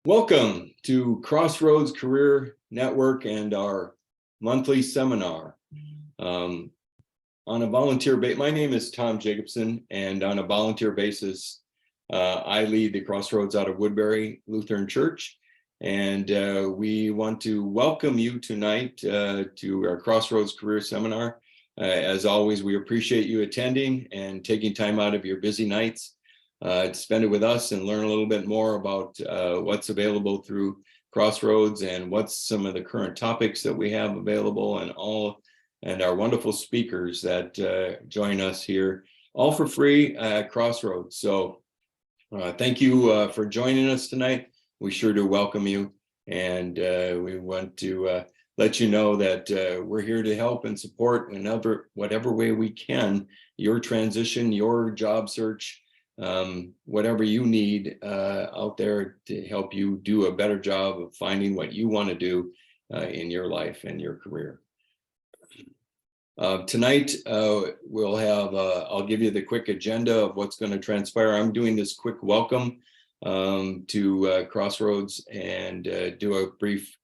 Welcome to Crossroads Career Network and our monthly seminar. On a volunteer basis, my name is Tom Jacobson, and on a volunteer basis, I lead the Crossroads out of Woodbury Lutheran Church. And we want to welcome you tonight to our Crossroads Career Seminar. As always, we appreciate you attending and taking time out of your busy nights to spend it with us and learn a little bit more about what's available through Crossroads and what's some of the current topics that we have available and our wonderful speakers that join us here, all for free at Crossroads. So thank you for joining us tonight. We sure do welcome you, and we want to let you know that we're here to help and support in whatever way we can your transition, your job search, whatever you need out there to help you do a better job of finding what you want to do in your life and your career. Tonight, we'll have, I'll give you the quick agenda of what's going to transpire. I'm doing this quick welcome to Crossroads and do a brief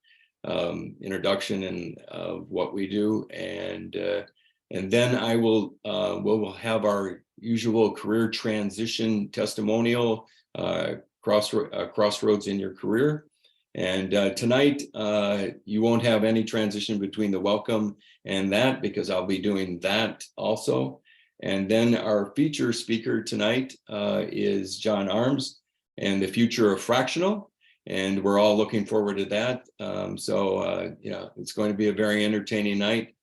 introduction of what we do. And then I will, we'll have our usual career transition testimonial, Crossroads in your career. And tonight, you won't have any transition between the welcome and that, because I'll be doing that also. And then our feature speaker tonight is John Arms and the future of fractional. And we're all looking forward to that. Yeah, it's going to be a very entertaining night.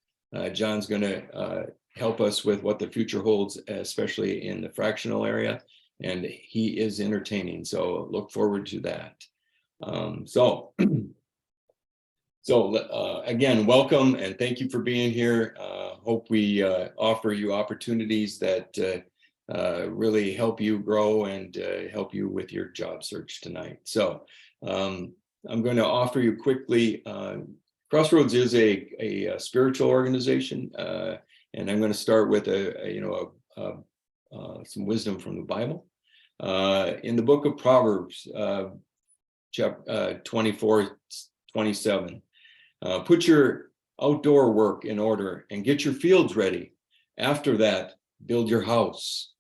John's going to help us with what the future holds, especially in the fractional area. And he is entertaining, so look forward to that. Again, welcome and thank you for being here. Hope we offer you opportunities that really help you grow and help you with your job search tonight. So I'm going to offer you quickly, Crossroads is a spiritual organization, and I'm going to start with some wisdom from the Bible. In the book of Proverbs, chapter 24:27, put your outdoor work in order and get your fields ready. After that, build your house.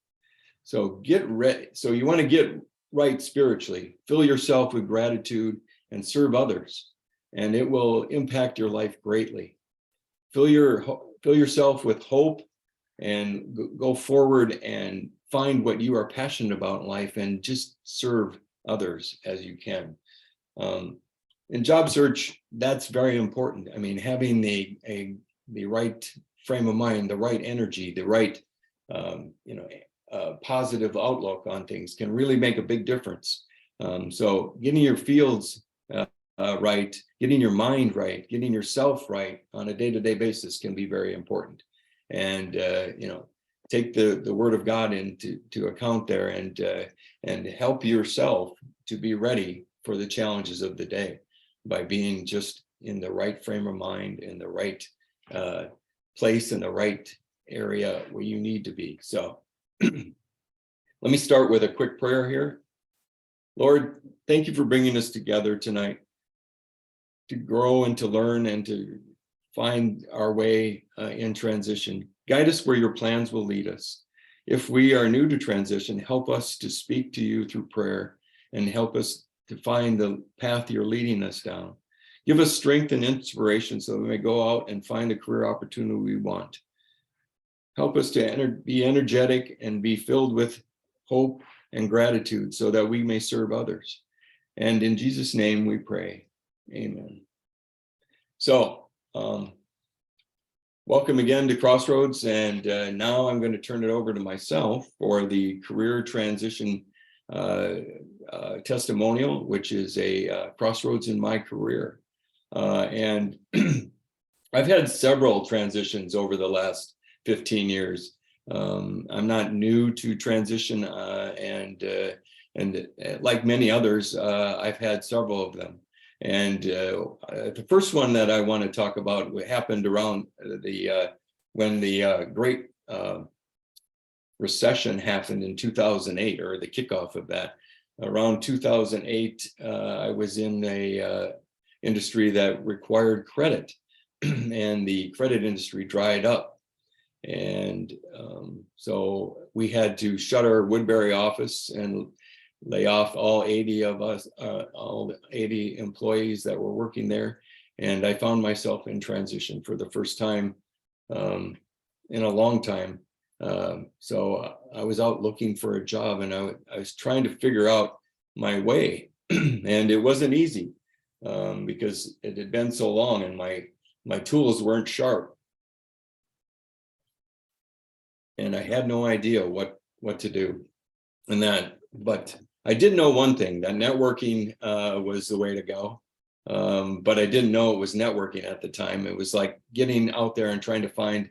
So get ready. So you want to get right spiritually, fill yourself with gratitude and serve others, and it will impact your life greatly. Fill yourself with hope and go forward and find what you are passionate about in life and just serve others as you can. In job search, that's very important. I mean, having the right frame of mind, the right energy, the right positive outlook on things can really make a big difference. So getting your fields right, getting your mind right, getting yourself right on a day-to-day basis can be very important. And take the Word of God into account there and help yourself to be ready for the challenges of the day by being just in the right frame of mind, in the right place, in the right area where you need to be. So let me start with a quick prayer here. Lord, thank you for bringing us together tonight to grow and to learn and to find our way in transition. Guide us where your plans will lead us. If we are new to transition, help us to speak to you through prayer and help us to find the path you're leading us down. Give us strength and inspiration so that we may go out and find the career opportunity we want. Help us to be energetic and be filled with hope and gratitude so that we may serve others. And in Jesus' name we pray. Amen. So, welcome again to Crossroads. And now I'm going to turn it over to myself for the career transition testimonial, which is a crossroads in my career. And I've had several transitions over the last 15 years. I'm not new to transition, and like many others, I've had several of them. And the first one that I want to talk about happened around when the Great Recession happened in 2008, or the kickoff of that. around 2008, I was in a industry that required credit, and the credit industry dried up. And so we had to shut our Woodbury office and lay off all 80 of us, all 80 employees that were working there. And I found myself in transition for the first time in a long time. So I was out looking for a job, and I was trying to figure out my way. And it wasn't easy because it had been so long and my tools weren't sharp. And I had no idea what to do. But I did know one thing, that networking was the way to go. But I didn't know it was networking at the time. It was like getting out there and trying to find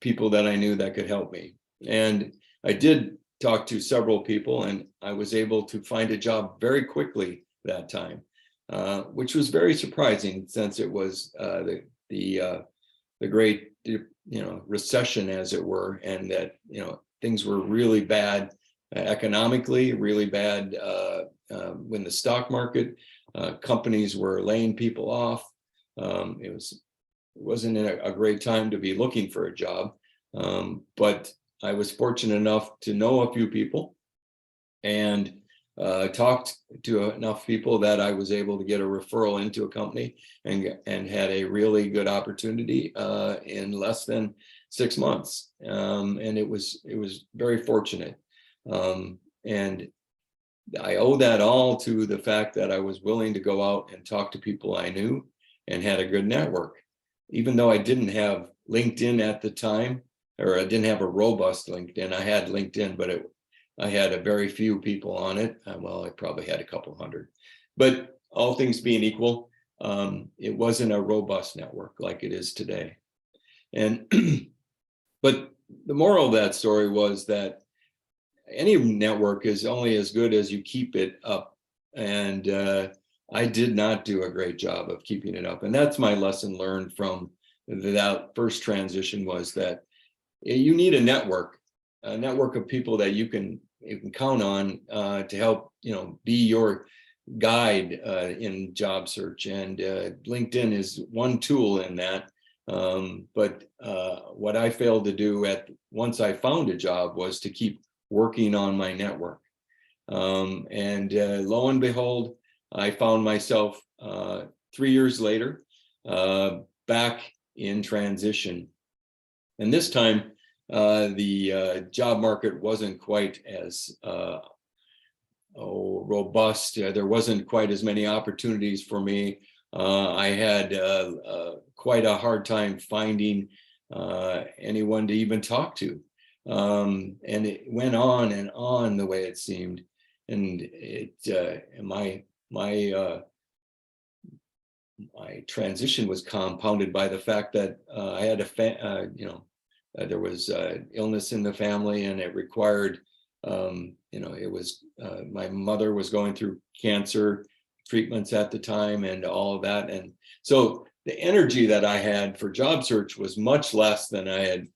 people that I knew that could help me. And I did talk to several people, and I was able to find a job very quickly that time, which was very surprising, since it was the great recession, as it were, and that things were really bad economically, really bad when the stock market, companies were laying people off. It wasn't a great time to be looking for a job, but I was fortunate enough to know a few people and talked to enough people that I was able to get a referral into a company and had a really good opportunity in less than 6 months. And it was very fortunate. And I owe that all to the fact that I was willing to go out and talk to people I knew and had a good network. Even though I didn't have LinkedIn at the time, or I didn't have a robust LinkedIn. I had LinkedIn, but I had a very few people on it. Well, I probably had a couple hundred, but all things being equal, it wasn't a robust network like it is today. And but the moral of that story was that any network is only as good as you keep it up. And I did not do a great job of keeping it up. And that's my lesson learned from that first transition, was that you need a network of people that you can count on to help, be your guide in job search. And LinkedIn is one tool in that. But what I failed to do once I found a job was to keep working on my network. And lo and behold, I found myself 3 years later back in transition. And this time, the job market wasn't quite as robust. There wasn't quite as many opportunities for me. I had quite a hard time finding anyone to even talk to. And it went on and on the way it seemed. And my transition was compounded by the fact that I had there was illness in the family, and it required, it was my mother was going through cancer treatments at the time and all of that. And so the energy that I had for job search was much less than I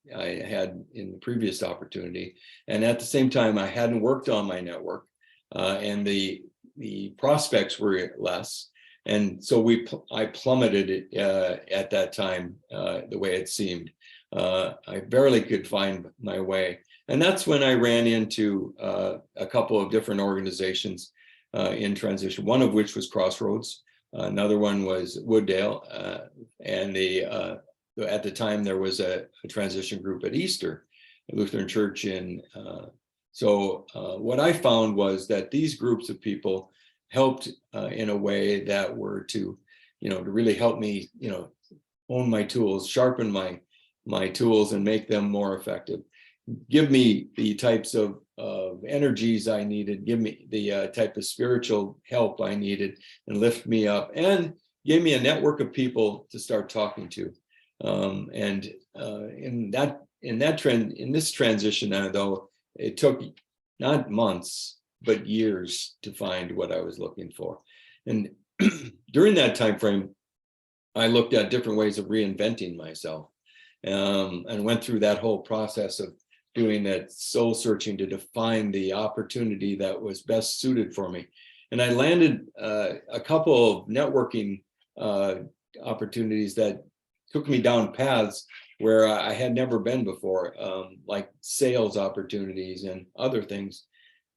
had in the previous opportunity. And at the same time, I hadn't worked on my network, and the prospects were less. And so I plummeted it at that time, the way it seemed. I barely could find my way. And that's when I ran into a couple of different organizations in transition, one of which was Crossroads. Another one was Wooddale. And at the time, there was a transition group at Easter, a Lutheran church in. So what I found was that these groups of people helped in a way that were to really help me, hone my tools, sharpen my tools, and make them more effective. Give me the types of energies I needed, give me the type of spiritual help I needed, and lift me up, and gave me a network of people to start talking to. And in this transition, though, it took not months, but years to find what I was looking for. And during that time frame, I looked at different ways of reinventing myself, and went through that whole process of doing that soul searching to define the opportunity that was best suited for me. And I landed a couple of networking opportunities that took me down paths where I had never been before, like sales opportunities and other things.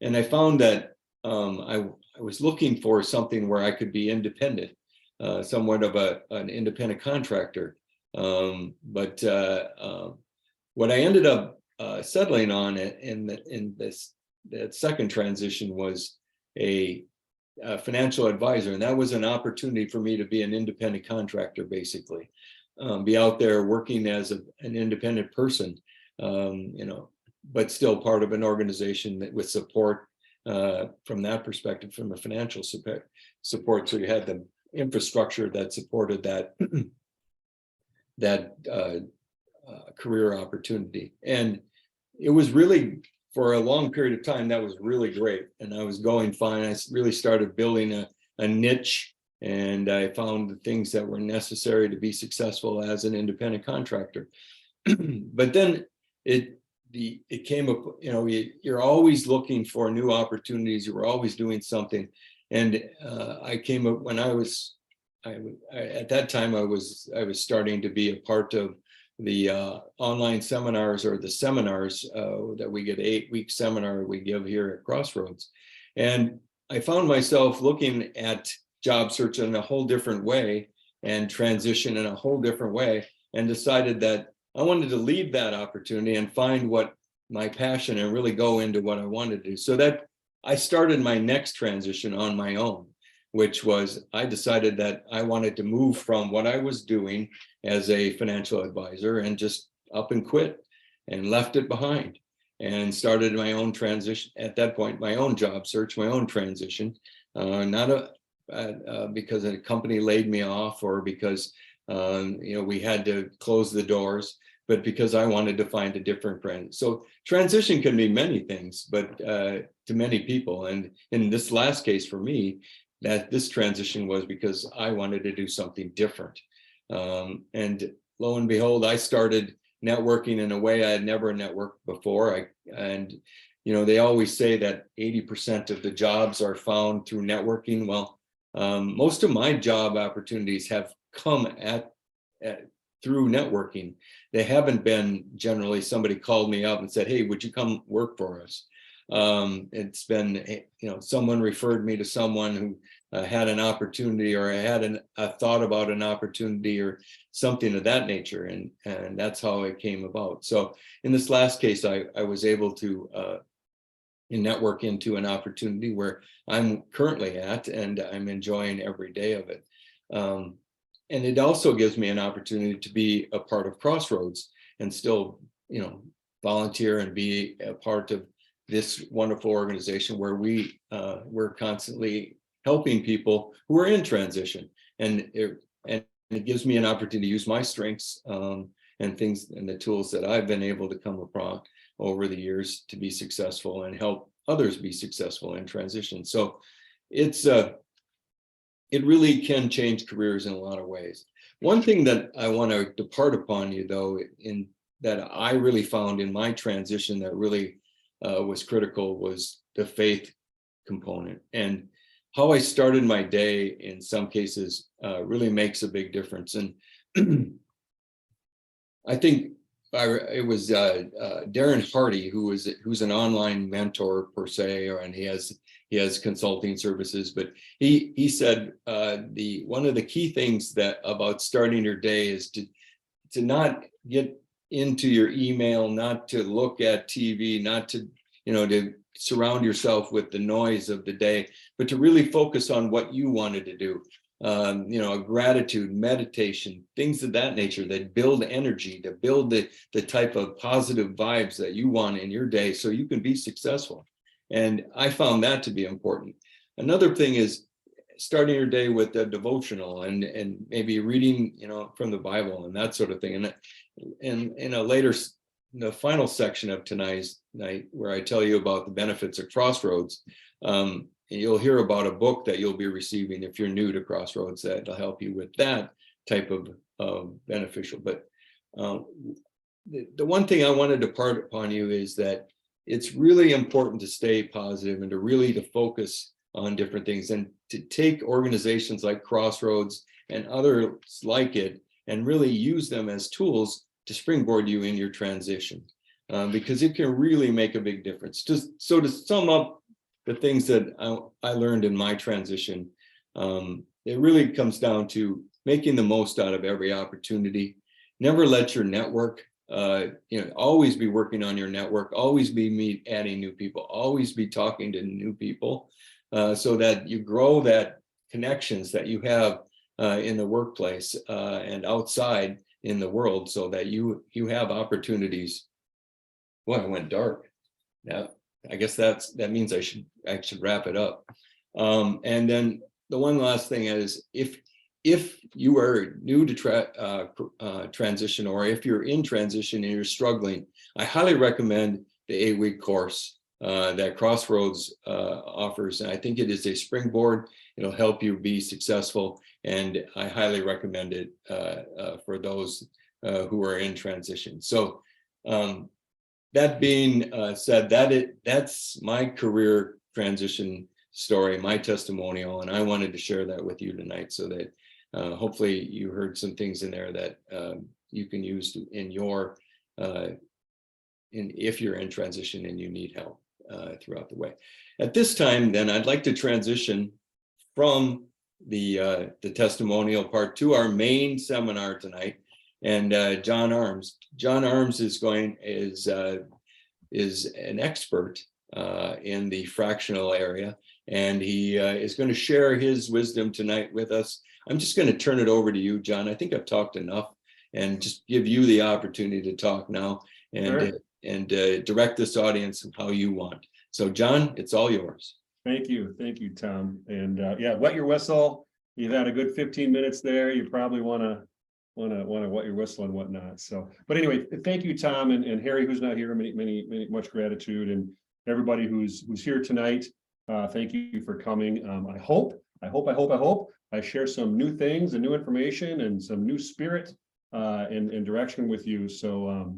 And I found that I was looking for something where I could be independent, somewhat of an independent contractor. But what I ended up settling on in that second transition was a financial advisor, and that was an opportunity for me to be an independent contractor, basically, be out there working as an independent person, but still part of an organization that with support from that perspective, from a financial support. So you had the infrastructure that supported that career opportunity, and it was really, for a long period of time, that was really great, and I was going fine. I really started building a niche, and I found the things that were necessary to be successful as an independent contractor. But then it came up, you're always looking for new opportunities. You were always doing something, and I came up when at that time I was starting to be a part of the online seminars, or the seminars that we get, 8-week seminar we give here at Crossroads. And I found myself looking at job search in a whole different way and transition in a whole different way, and decided that I wanted to leave that opportunity and find what my passion and really go into what I wanted to do. So that I started my next transition on my own, which was I decided that I wanted to move from what I was doing as a financial advisor and just up and quit and left it behind, and started my own transition at that point, my own job search, my own transition, not because a company laid me off, or because we had to close the doors, but because I wanted to find a different brand. So transition can be many things, but to many people. And in this last case for me, that this transition was because I wanted to do something different. And lo and behold, I started networking in a way I had never networked before. They always say that 80% of the jobs are found through networking. Well, most of my job opportunities have come through networking. They haven't been generally somebody called me up and said, "Hey, would you come work for us?" It's been, someone referred me to someone who had an opportunity, or had a thought about an opportunity, or something of that nature, and that's how it came about. So in this last case, I was able to network into an opportunity where I'm currently at, and I'm enjoying every day of it. And it also gives me an opportunity to be a part of Crossroads and still, volunteer and be a part of this wonderful organization where we're constantly helping people who are in transition. And it gives me an opportunity to use my strengths and things and the tools that I've been able to come across over the years to be successful and help others be successful in transition. So it really can change careers in a lot of ways. One thing that I want to depart upon you, though, that I really found in my transition that really was critical, was the faith component. And how I started my day in some cases really makes a big difference. And I think it was Darren Hardy, who's an online mentor per se, and he has consulting services. But he said one of the key things that about starting your day is to not get into your email, not to look at TV, not to to surround yourself with the noise of the day, but to really focus on what you wanted to do. Gratitude, meditation, things of that nature that build energy, to build the type of positive vibes that you want in your day so you can be successful. And I found that to be important. Another thing is starting your day with a devotional and maybe reading, from the Bible and that sort of thing. And in the final section of tonight's night, where I tell you about the benefits of Crossroads, you'll hear about a book that you'll be receiving if you're new to Crossroads that'll help you with that type of beneficial. But the one thing I wanted to part upon you is that it's really important to stay positive and to really to focus on different things and to take organizations like Crossroads and others like it and really use them as tools to springboard you in your transition, because it can really make a big difference. So to sum up the things that I learned in my transition, it really comes down to making the most out of every opportunity. Never let your network, always be working on your network, always be adding new people, always be talking to new people, so that you grow that connections that you have in the workplace and outside in the world, so that you have opportunities. Well, it went dark. Now, I guess that means I should wrap it up. And then the one last thing is, if you are new to transition, or if you're in transition and you're struggling, I highly recommend the 8-week course that Crossroads offers. And I think it is a springboard. It'll help you be successful. And I highly recommend it for those who are in transition. So that being said, that's my career transition story, my testimonial, and I wanted to share that with you tonight, so that hopefully you heard some things in there that you can use in your if you're in transition and you need help throughout the way. At this time, then, I'd like to transition from the testimonial part to our main seminar tonight. And John 𝙗𝙗. John 𝙗𝙗 is an expert in the fractional area, and he is going to share his wisdom tonight with us. I'm just going to turn it over to you, John. I think I've talked enough, and just give you the opportunity to talk now and Sure. Direct this audience how you want. So, John, it's all yours. Thank you, Tom. And yeah, wet your whistle. You've had a good 15 minutes there. You probably want to wet your whistle and whatnot. So, but anyway, thank you, Tom, and Harry, who's not here. Much gratitude, and everybody who's here tonight. Thank you for coming. I hope I share some new things and new information and some new spirit and direction with you. So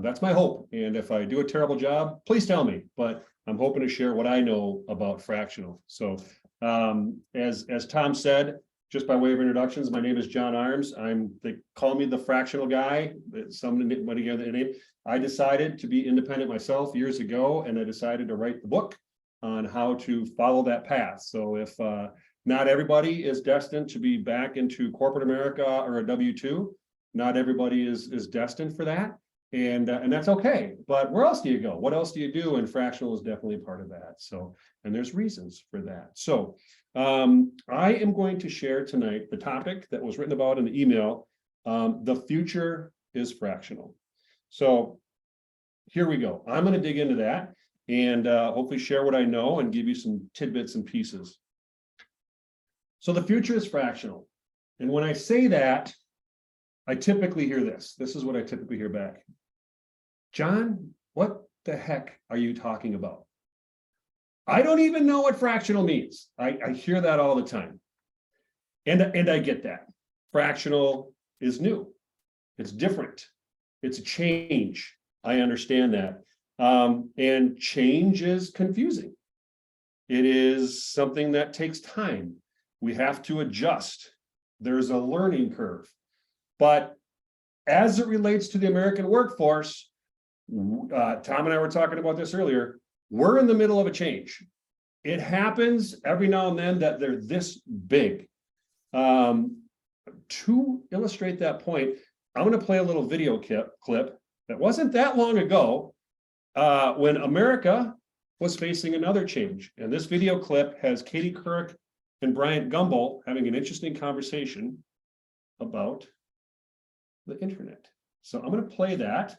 that's my hope. And if I do a terrible job, please tell me. But I'm hoping to share what I know about fractional. So as Tom said, just by way of introductions, my name is John 𝙗𝙗. They call me the fractional guy. Somebody gave the name. I decided to be independent myself years ago, and I decided to write the book on how to follow that path. So if not everybody is destined to be back into corporate America or a W-2, not everybody is destined for that. And that's okay. But where else do you go? What else do you do? And fractional is definitely part of that. So, and there's reasons for that. So I am going to share tonight the topic that was written about in the email. The future is fractional. So here we go. I'm going to dig into that and hopefully share what I know and give you some tidbits and pieces. So the future is fractional. And when I say that, I typically hear this. This is what I typically hear back. John, what the heck are you talking about? I don't even know what fractional means. I hear that all the time. And I get that. Fractional is new. It's different. It's a change. I understand that. And change is confusing. It is something that takes time. We have to adjust. There's a learning curve. But as it relates to the American workforce, Tom and I were talking about this earlier, we're in the middle of a change. It happens every now and then that they're this big. To illustrate that point, I'm going to play a little video clip that wasn't that long ago when America was facing another change. And this video clip has Katie Couric and Bryant Gumbel having an interesting conversation about the internet. So I'm going to play that.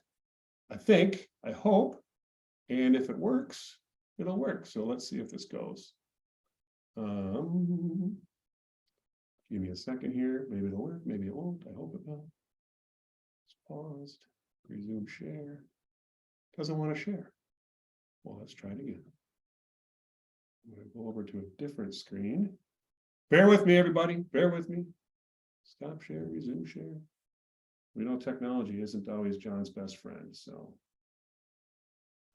I hope, and if it works, it'll work. So let's see if this goes. Give me a second here. Maybe it'll work, maybe it won't. I hope it will. It's paused. Resume share. Doesn't want to share. Well, let's try it again. I'm going to go over to a different screen. Bear with me, everybody. Bear with me. Stop share, resume share. We know technology isn't always John's best friend, so.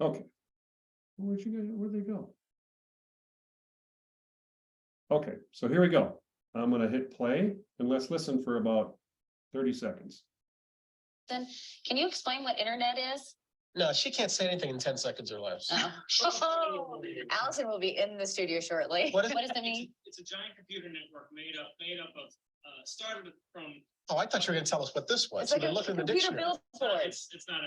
Okay. Where'd they go? Okay, so here we go. I'm gonna hit play and let's listen for about 30 seconds. Then, can you explain what internet is? No, she can't say anything in 10 seconds or less. Oh, Allison will be in the studio shortly. What is- What does that mean? It's a giant computer network made up of, started from. Oh, I thought you were gonna tell us what this was. It's like You've a been looking in the computer dictionary. billboard. It's not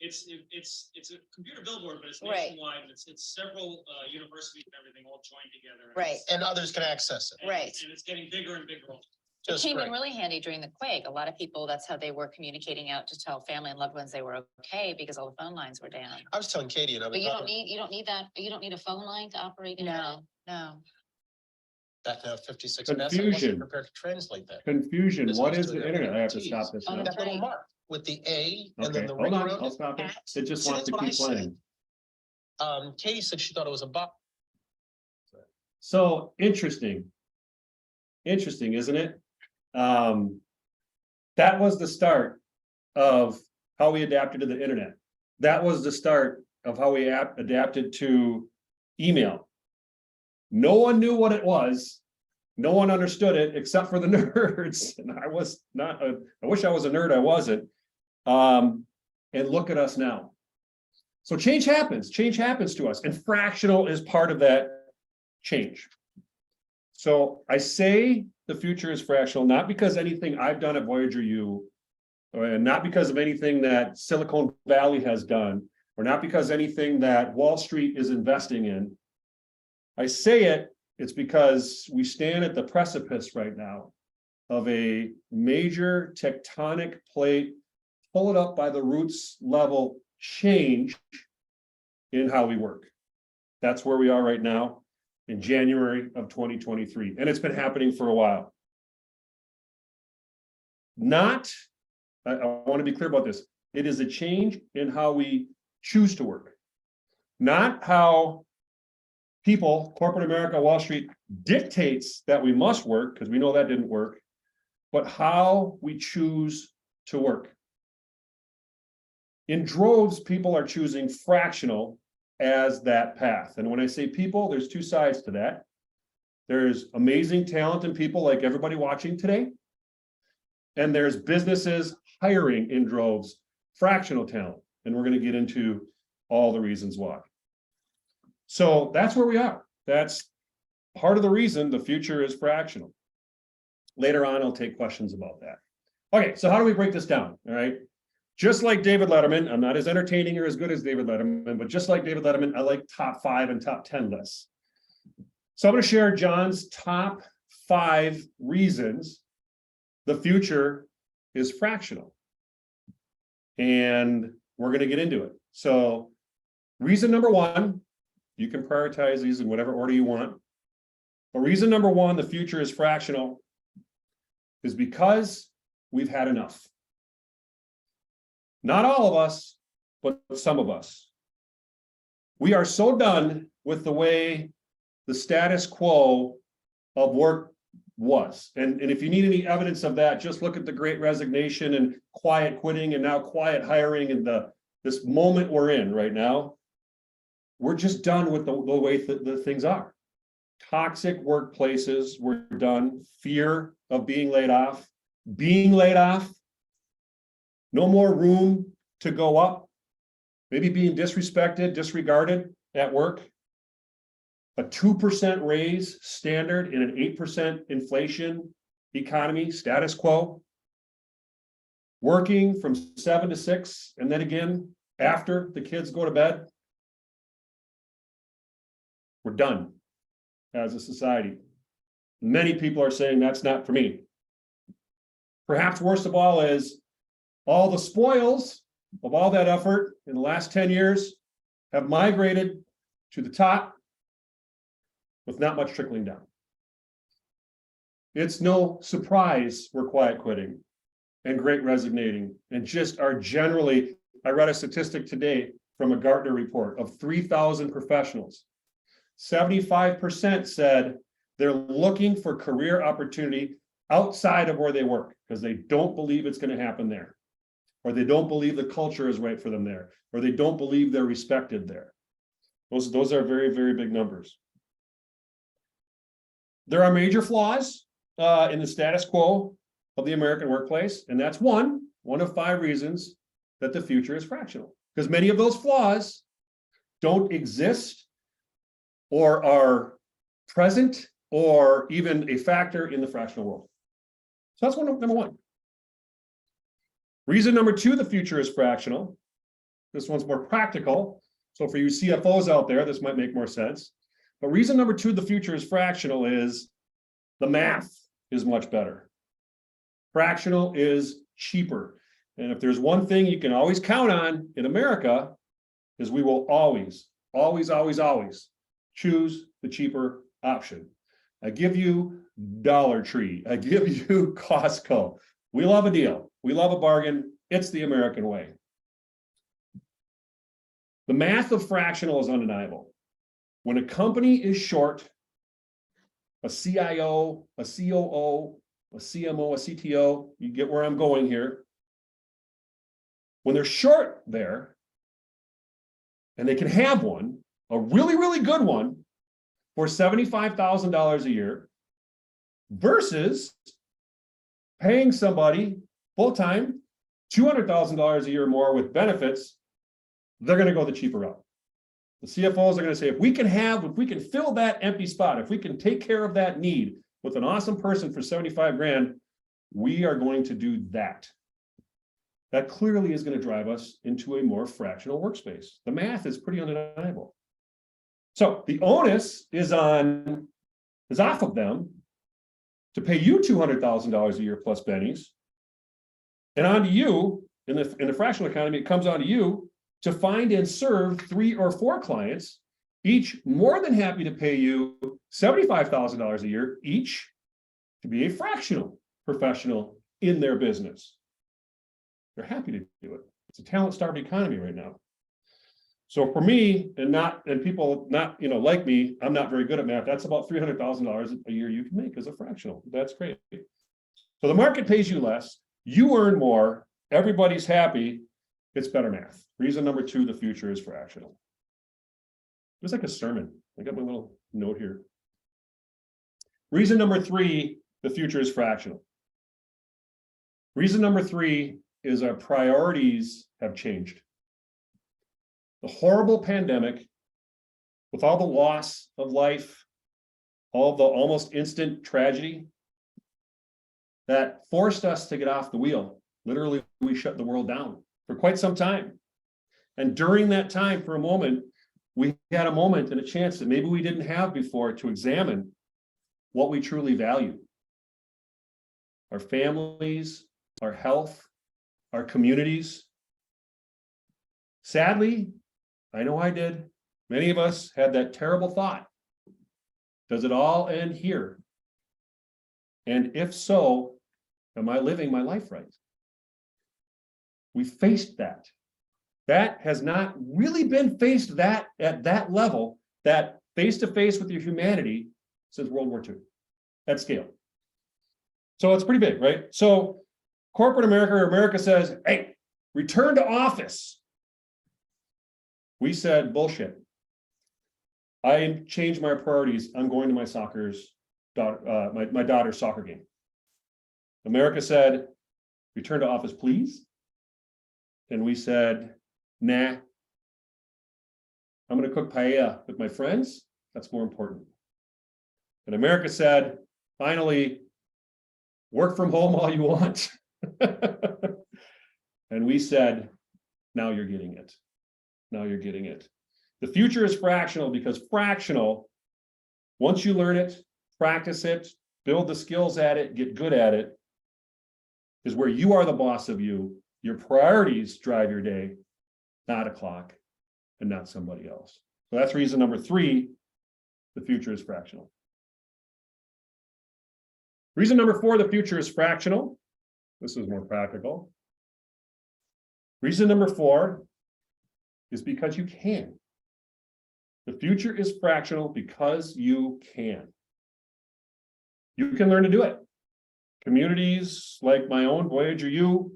it's a computer billboard, but it's Right. nationwide, and it's several universities and everything all joined together. Right. And others can access it. Right. And it's getting bigger and bigger. It Just came in great. really handy during the quake. A lot of people, that's how they were communicating out to tell family and loved ones they were okay because all the phone lines were down. I was telling Katie and I've But been you don't talking need that, you don't need a phone line to operate internet? No. back now 56 minutes. I Confusion. wasn't prepared to translate that. Confusion. This What was is doing the that internet? I have to with stop this Oh, now. that's That little right. mark with the A and Okay, then the hold ring on, around I'll it. stop it. It just See, wants to that's what keep I said. playing. Katie said she thought it was a bot. So interesting. Interesting, isn't it? That was the start of how we adapted to the internet. That was the start of how we adapted to email. No one knew what it was. No one understood it except for the nerds. And I was not I wish I was a nerd, I wasn't. And look at us now. So change happens to us, and fractional is part of that change. So I say the future is fractional, not because anything I've done at Voyager U, or not because of anything that Silicon Valley has done, or not because anything that Wall Street is investing in. I say it's because we stand at the precipice right now of a major tectonic plate, pull it up by the roots level change in how we work. That's where we are right now in January of 2023. And it's been happening for a while. I want to be clear about this. It is a change in how we choose to work. Not how people, corporate America, Wall Street dictates that we must work, because we know that didn't work, but how we choose to work. In droves, people are choosing fractional as that path. And when I say people, there's two sides to that. There's amazing talent in people like everybody watching today. And there's businesses hiring in droves fractional talent. And we're going to get into all the reasons why. So that's where we are. That's part of the reason the future is fractional. Later on, I'll take questions about that. Okay, so how do we break this down? All right. Just like David Letterman, I'm not as entertaining or as good as David Letterman, but just like David Letterman, I like top 5 and top 10 lists. So I'm going to share John's top 5 reasons the future is fractional. And we're going to get into it. So reason number 1, you can prioritize these in whatever order you want. But reason number 1, the future is fractional, is because we've had enough. Not all of us, but some of us. We are so done with the way the status quo of work was. And if you need any evidence of that, just look at the Great Resignation and quiet quitting and now quiet hiring and this moment we're in right now. We're just done with the way the things are. Toxic workplaces, we're done. Fear of being laid off. No more room to go up, maybe being disrespected, disregarded at work. A 2% raise standard in an 8% inflation economy, status quo. Working from 7 to 6, and then again, after the kids go to bed. We're done as a society. Many people are saying that's not for me. Perhaps worst of all is all the spoils of all that effort in the last 10 years have migrated to the top with not much trickling down. It's no surprise we're quiet quitting and great resignating and just are generally, I read a statistic today from a Gartner report of 3,000 professionals. 75% said they're looking for career opportunity outside of where they work because they don't believe it's going to happen there. or they don't believe the culture is right for them there, or they don't believe they're respected there. Those are very, very big numbers. There are major flaws in the status quo of the American workplace, and that's one of 5 reasons that the future is fractional, because many of those flaws don't exist or are present or even a factor in the fractional world. So that's number 1. Reason number 2, the future is fractional. This one's more practical. So for you CFOs out there, this might make more sense. But reason number 2, the future is fractional, is the math is much better. Fractional is cheaper. And if there's one thing you can always count on in America, is we will always choose the cheaper option. I give you Dollar Tree. I give you Costco. We love a deal. We love a bargain. It's the American way. The math of fractional is undeniable. When a company is short, a CIO, a COO, a CMO, a CTO, you get where I'm going here. When they're short there, and they can have one, a really, really good one, for $75,000 a year, versus paying somebody full-time $200,000 a year more with benefits, they're going to go the cheaper route. The CFOs are going to say, if we can fill that empty spot, if we can take care of that need with an awesome person for 75 grand, we are going to do that. That clearly is going to drive us into a more fractional workspace. The math is pretty undeniable. So the onus is off of them to pay you $200,000 a year plus bennies, and onto you in the fractional economy. It comes onto you to find and serve 3 or 4 clients, each more than happy to pay you $75,000 a year each to be a fractional professional in their business. They're happy to do it. It's a talent-starved economy right now. So for me, and people not like me, I'm not very good at math. That's about $300,000 a year you can make as a fractional. That's great. So the market pays you less, you earn more, everybody's happy. It's better math. Reason number 2, the future is fractional. It was like a sermon. I got my little note here. Reason number 3, the future is fractional. Reason number 3 is our priorities have changed. The horrible pandemic, with all the loss of life, all the almost instant tragedy, that forced us to get off the wheel. Literally, we shut the world down for quite some time. And during that time, for a moment, we had a moment and a chance that maybe we didn't have before to examine what we truly value. Our families, our health, our communities. Sadly, I know I did. Many of us had that terrible thought. Does it all end here? And if so, am I living my life right? We faced that. That has not really been faced at that level, that face-to-face with your humanity, since World War II, at scale. So it's pretty big, right? So corporate America says, hey, return to office. We said, bullshit. I changed my priorities. I'm going to my my daughter's soccer game. America said, return to office, please. And we said, nah, I'm going to cook paella with my friends. That's more important. And America said, finally, work from home all you want. And we said, now you're getting it. Now you're getting it. The future is fractional, because fractional, once you learn it, practice it, build the skills at it, get good at it, is where you are the boss of you. Your priorities drive your day, not a clock and not somebody else. So that's reason number 3, the future is fractional. Reason number 4, the future is fractional. This is more practical. Reason number 4 is because you can. The future is fractional because you can. You can learn to do it. Communities like my own, Voyager U,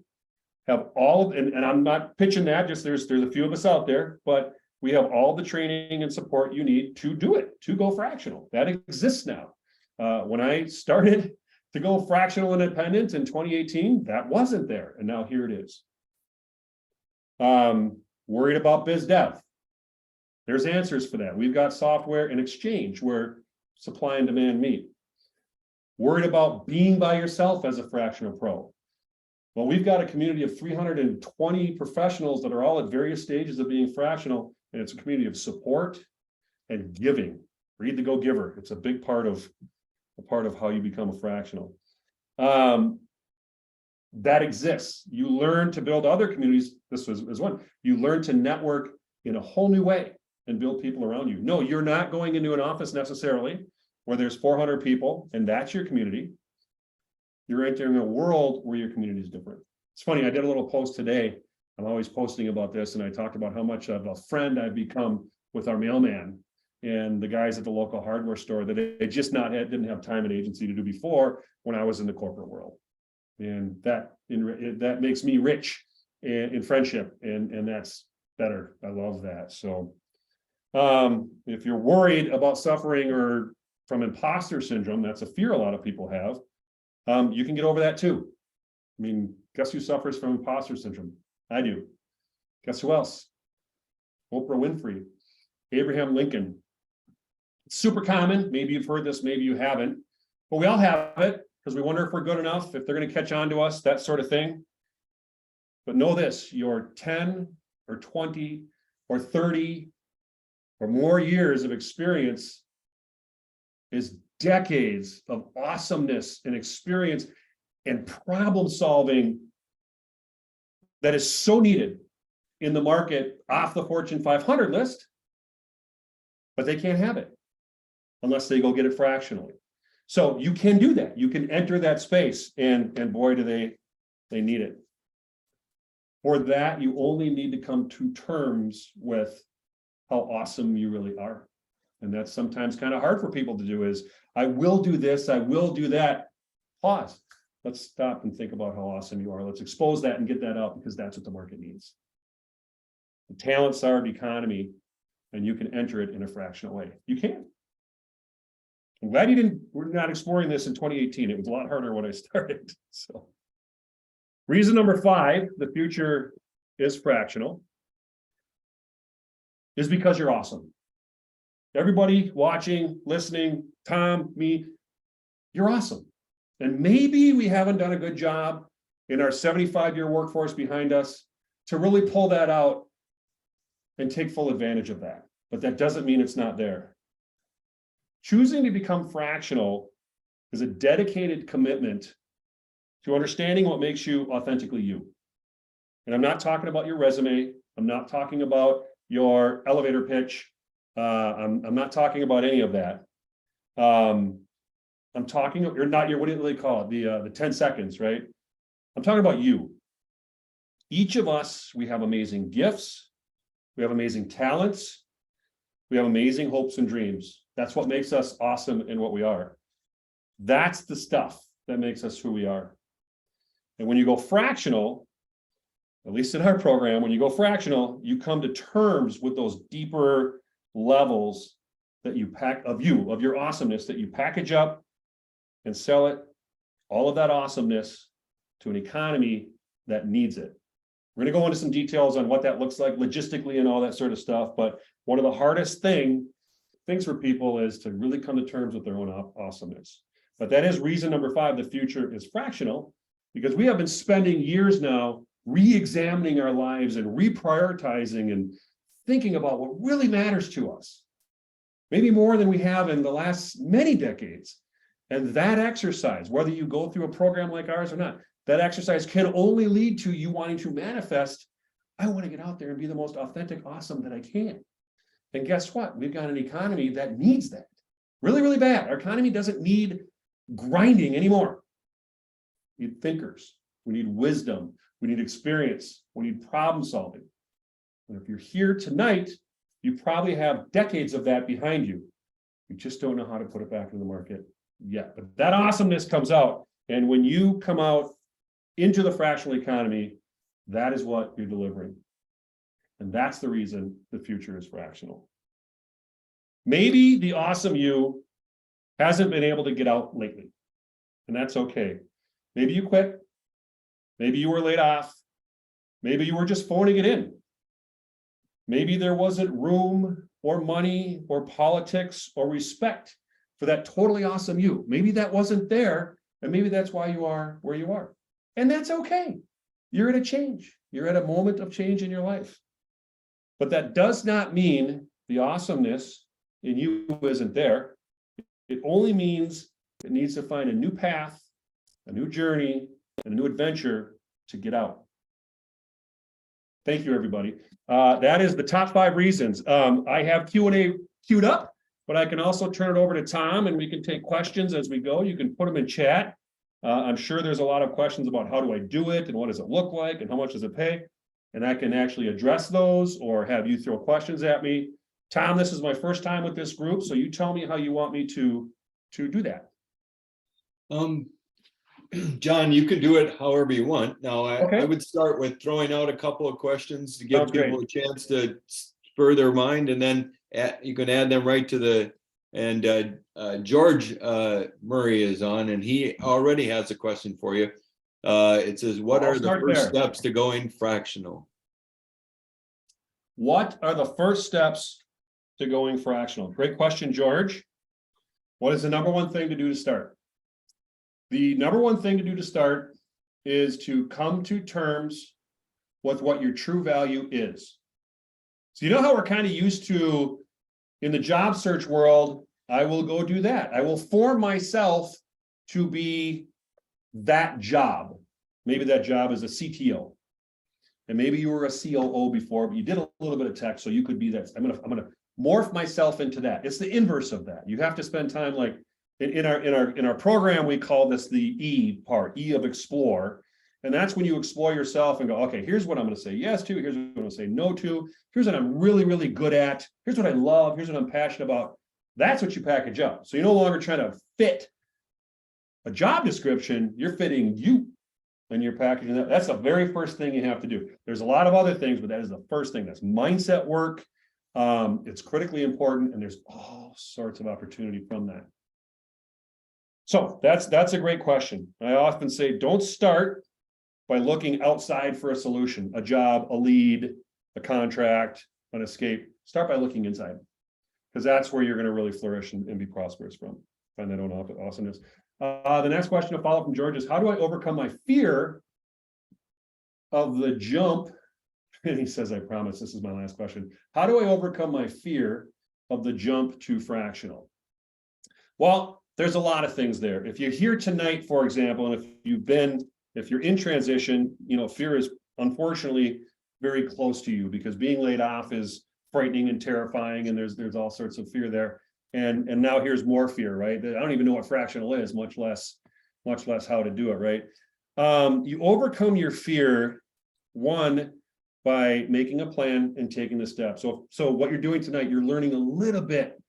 have all, and I'm not pitching that, just there's a few of us out there, but we have all the training and support you need to do it, to go fractional. That exists now. When I started to go fractional independent in 2018, that wasn't there, and now here it is. Worried about biz dev. There's answers for that. We've got software and exchange where supply and demand meet. Worried about being by yourself as a fractional pro. Well, we've got a community of 320 professionals that are all at various stages of being fractional, and it's a community of support and giving. Read the Go Giver. It's a big part of how you become a fractional. That exists. You learn to build other communities. This is one. You learn to network in a whole new way and build people around you. No, you're not going into an office necessarily where there's 400 people and that's your community. You're entering a world where your community is different. It's funny, I did a little post today. I'm always posting about this, and I talked about how much of a friend I've become with our mailman and the guys at the local hardware store that they just didn't have time and agency to do before when I was in the corporate world. And that makes me rich in friendship, and that's better. I love that. So if you're worried about suffering or from imposter syndrome, that's a fear a lot of people have. You can get over that too. I mean, guess who suffers from imposter syndrome? I do. Guess who else? Oprah Winfrey, Abraham Lincoln. It's super common. Maybe you've heard this, maybe you haven't, but we all have it because we wonder if we're good enough, if they're going to catch on to us, that sort of thing. But know this, your 10 or 20 or 30 or more years of experience is decades of awesomeness and experience and problem solving that is so needed in the market off the Fortune 500 list, but they can't have it unless they go get it fractionally. So you can do that. You can enter that space, and boy, do they need it. For that, you only need to come to terms with how awesome you really are. And that's sometimes kind of hard for people to do is, I will do this, I will do that. Pause. Let's stop and think about how awesome you are. Let's expose that and get that out because that's what the market needs. The talent-starved economy, and you can enter it in a fractional way. You can. I'm glad we're not exploring this in 2018. It was a lot harder when I started. So, reason number 5, the future is fractional, is because you're awesome. Everybody watching, listening, Tom, me, you're awesome. And maybe we haven't done a good job in our 75-year workforce behind us to really pull that out and take full advantage of that. But that doesn't mean it's not there. Choosing to become fractional is a dedicated commitment to understanding what makes you authentically you. And I'm not talking about your resume. I'm not talking about your elevator pitch. I'm not talking about any of that. I'm talking, you're not your, what do they call it? The 10 seconds, right? I'm talking about you. Each of us, we have amazing gifts. We have amazing talents. We have amazing hopes and dreams. That's what makes us awesome in what we are. That's the stuff that makes us who we are. And when you go fractional, at least in our program, when you go fractional, you come to terms with those deeper levels that you of your awesomeness, that you package up and sell it, all of that awesomeness, to an economy that needs it. We're going to go into some details on what that looks like logistically and all that sort of stuff. But one of the hardest things for people is to really come to terms with their own awesomeness. But that is reason number 5, the future is fractional, because we have been spending years now re-examining our lives and reprioritizing and thinking about what really matters to us, maybe more than we have in the last many decades. And that exercise, whether you go through a program like ours or not, that exercise can only lead to you wanting to manifest, I want to get out there and be the most authentic, awesome that I can. And guess what? We've got an economy that needs that really, really bad. Our economy doesn't need grinding anymore. We need thinkers. We need wisdom. We need experience. We need problem solving. And if you're here tonight, you probably have decades of that behind you. You just don't know how to put it back in the market yet. But that awesomeness comes out. And when you come out into the fractional economy, That is what you're delivering. And that's the reason the future is fractional. Maybe the awesome you hasn't been able to get out lately, and that's okay. Maybe you quit. Maybe you were laid off. Maybe you were just phoning it in. Maybe there wasn't room or money or politics or respect for that totally awesome you. Maybe that wasn't there, and maybe that's why you are where you are. And that's okay. You're at a change. You're at a moment of change in your life. But that does not mean the awesomeness in you isn't there. It only means it needs to find a new path, a new journey, and a new adventure to get out. Thank you, everybody. That is the top 5 reasons. I have Q&A queued up, but I can also turn it over to Tom and we can take questions as we go. You can put them in chat. I'm sure there's a lot of questions about how do I do it and what does it look like and how much does it pay? And I can actually address those or have you throw questions at me. Tom, this is my first time with this group, so you tell me how you want me to do that. John, you can do it however you want. Now, Okay. I would start with throwing out a couple of questions to give Sounds great. people a chance to spur their mind, and then you can add them right to the, and George Murray is on, and he already has a question for you. It says, what I'll are the start first there. steps to going fractional? What are the first steps to going fractional? Great question, George. What is the number one thing to do to start? The number one thing to do to start is to come to terms with what your true value is. So you know how we're kind of used to in the job search world, I will go do that. I will form myself to be that job. Maybe that job is a CTO. And maybe you were a COO before, but you did a little bit of tech, so you could be that. I'm gonna morph myself into that. It's the inverse of that. You have to spend time like in our program, we call this the E part, E of explore. And that's when you explore yourself and go, okay, here's what I'm going to say yes to, here's what I'm going to say no to, here's what I'm really, really good at, here's what I love, here's what I'm passionate about. That's what you package up. So you're no longer trying to fit a job description, you're fitting you. And you're packaging that. That's the very first thing you have to do. There's a lot of other things, but that is the first thing. That's mindset work. It's critically important, and there's all sorts of opportunity from that. So that's a great question. I often say, don't start by looking outside for a solution, a job, a lead, a contract, an escape. Start by looking inside, because that's where you're going to really flourish and be prosperous from. Find that own awesomeness. The next question to follow from George is, how do I overcome my fear of the jump? And he says, I promise this is my last question. How do I overcome my fear of the jump to fractional? Well, there's a lot of things there. If you're here tonight, for example, and if you're in transition, you know, fear is unfortunately very close to you because being laid off is frightening and terrifying, and there's all sorts of fear there. And now here's more fear, right? I don't even know what fractional is, much less how to do it, right? You overcome your fear, one, by making a plan and taking the steps. So what you're doing tonight, you're learning a little bit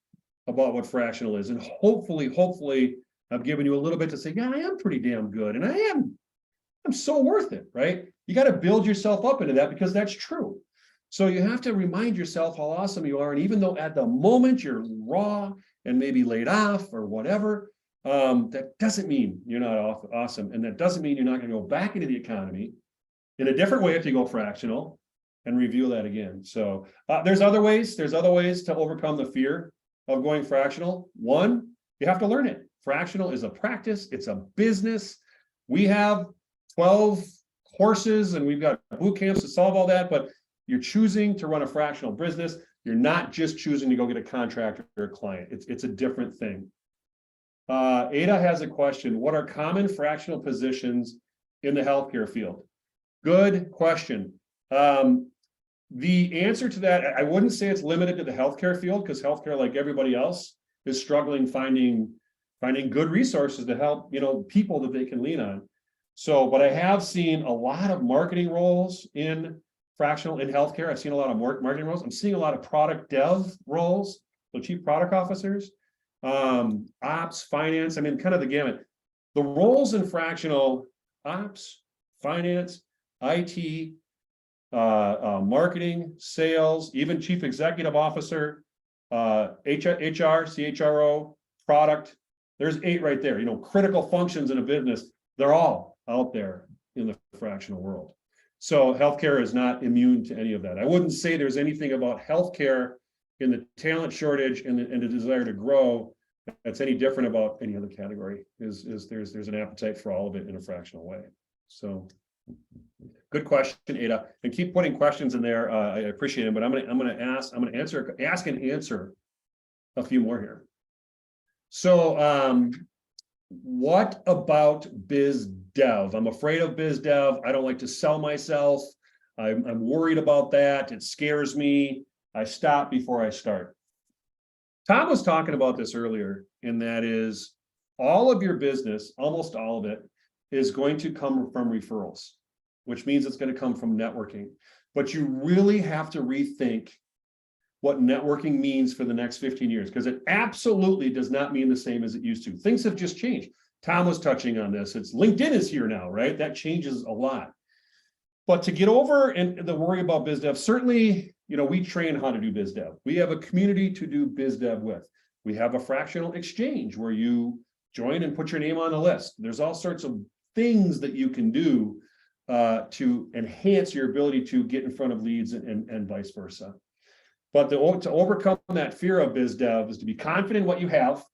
about what fractional is. And hopefully I've given you a little bit to say, yeah, I am pretty damn good. And I'm so worth it, right? You got to build yourself up into that because that's true. So you have to remind yourself how awesome you are. And even though at the moment you're raw and maybe laid off or whatever, that doesn't mean you're not awesome. And that doesn't mean you're not going to go back into the economy in a different way if you go fractional and review that again. So there's other ways to overcome the fear of going fractional. One, you have to learn it. Fractional is a practice. It's a business. We have 12 courses and we've got boot camps to solve all that, but you're choosing to run a fractional business. You're not just choosing to go get a contractor or a client. It's a different thing. Ada has a question. What are common fractional positions in the healthcare field? Good question. The answer to that, I wouldn't say it's limited to the healthcare field because healthcare, like everybody else, is struggling finding good resources to help, people that they can lean on. So, but I have seen a lot of marketing roles in fractional in healthcare. I've seen a lot of marketing roles. I'm seeing a lot of product dev roles, so chief product officers, ops, finance. I mean, kind of the gamut. The roles in fractional ops, finance, IT, marketing, sales, even chief executive officer, HR, CHRO, product. There's 8 right there. You know, critical functions in a business, they're all out there in the fractional world. So healthcare is not immune to any of that. I wouldn't say there's anything about healthcare in the talent shortage and the desire to grow that's any different about any other category. There's an appetite for all of it in a fractional way. So good question, Ada, and keep putting questions in there. I appreciate it, but I'm gonna ask and answer a few more here. So what about biz dev? I'm afraid of biz dev. I don't like to sell myself. I'm worried about that. It scares me. I stop before I start. Tom was talking about this earlier, and that is all of your business, almost all of it, is going to come from referrals, which means it's going to come from networking. But you really have to rethink what networking means for the next 15 years, because it absolutely does not mean the same as it used to. Things have just changed. Tom was touching on this. It's LinkedIn is here now, right? That changes a lot. But to get over and the worry about biz dev, certainly, you know, we train how to do biz dev. We have a community to do biz dev with. We have a fractional exchange where you join and put your name on the list. There's all sorts of things that you can do to enhance your ability to get in front of leads and vice versa. But to overcome that fear of biz dev is to be confident in what you have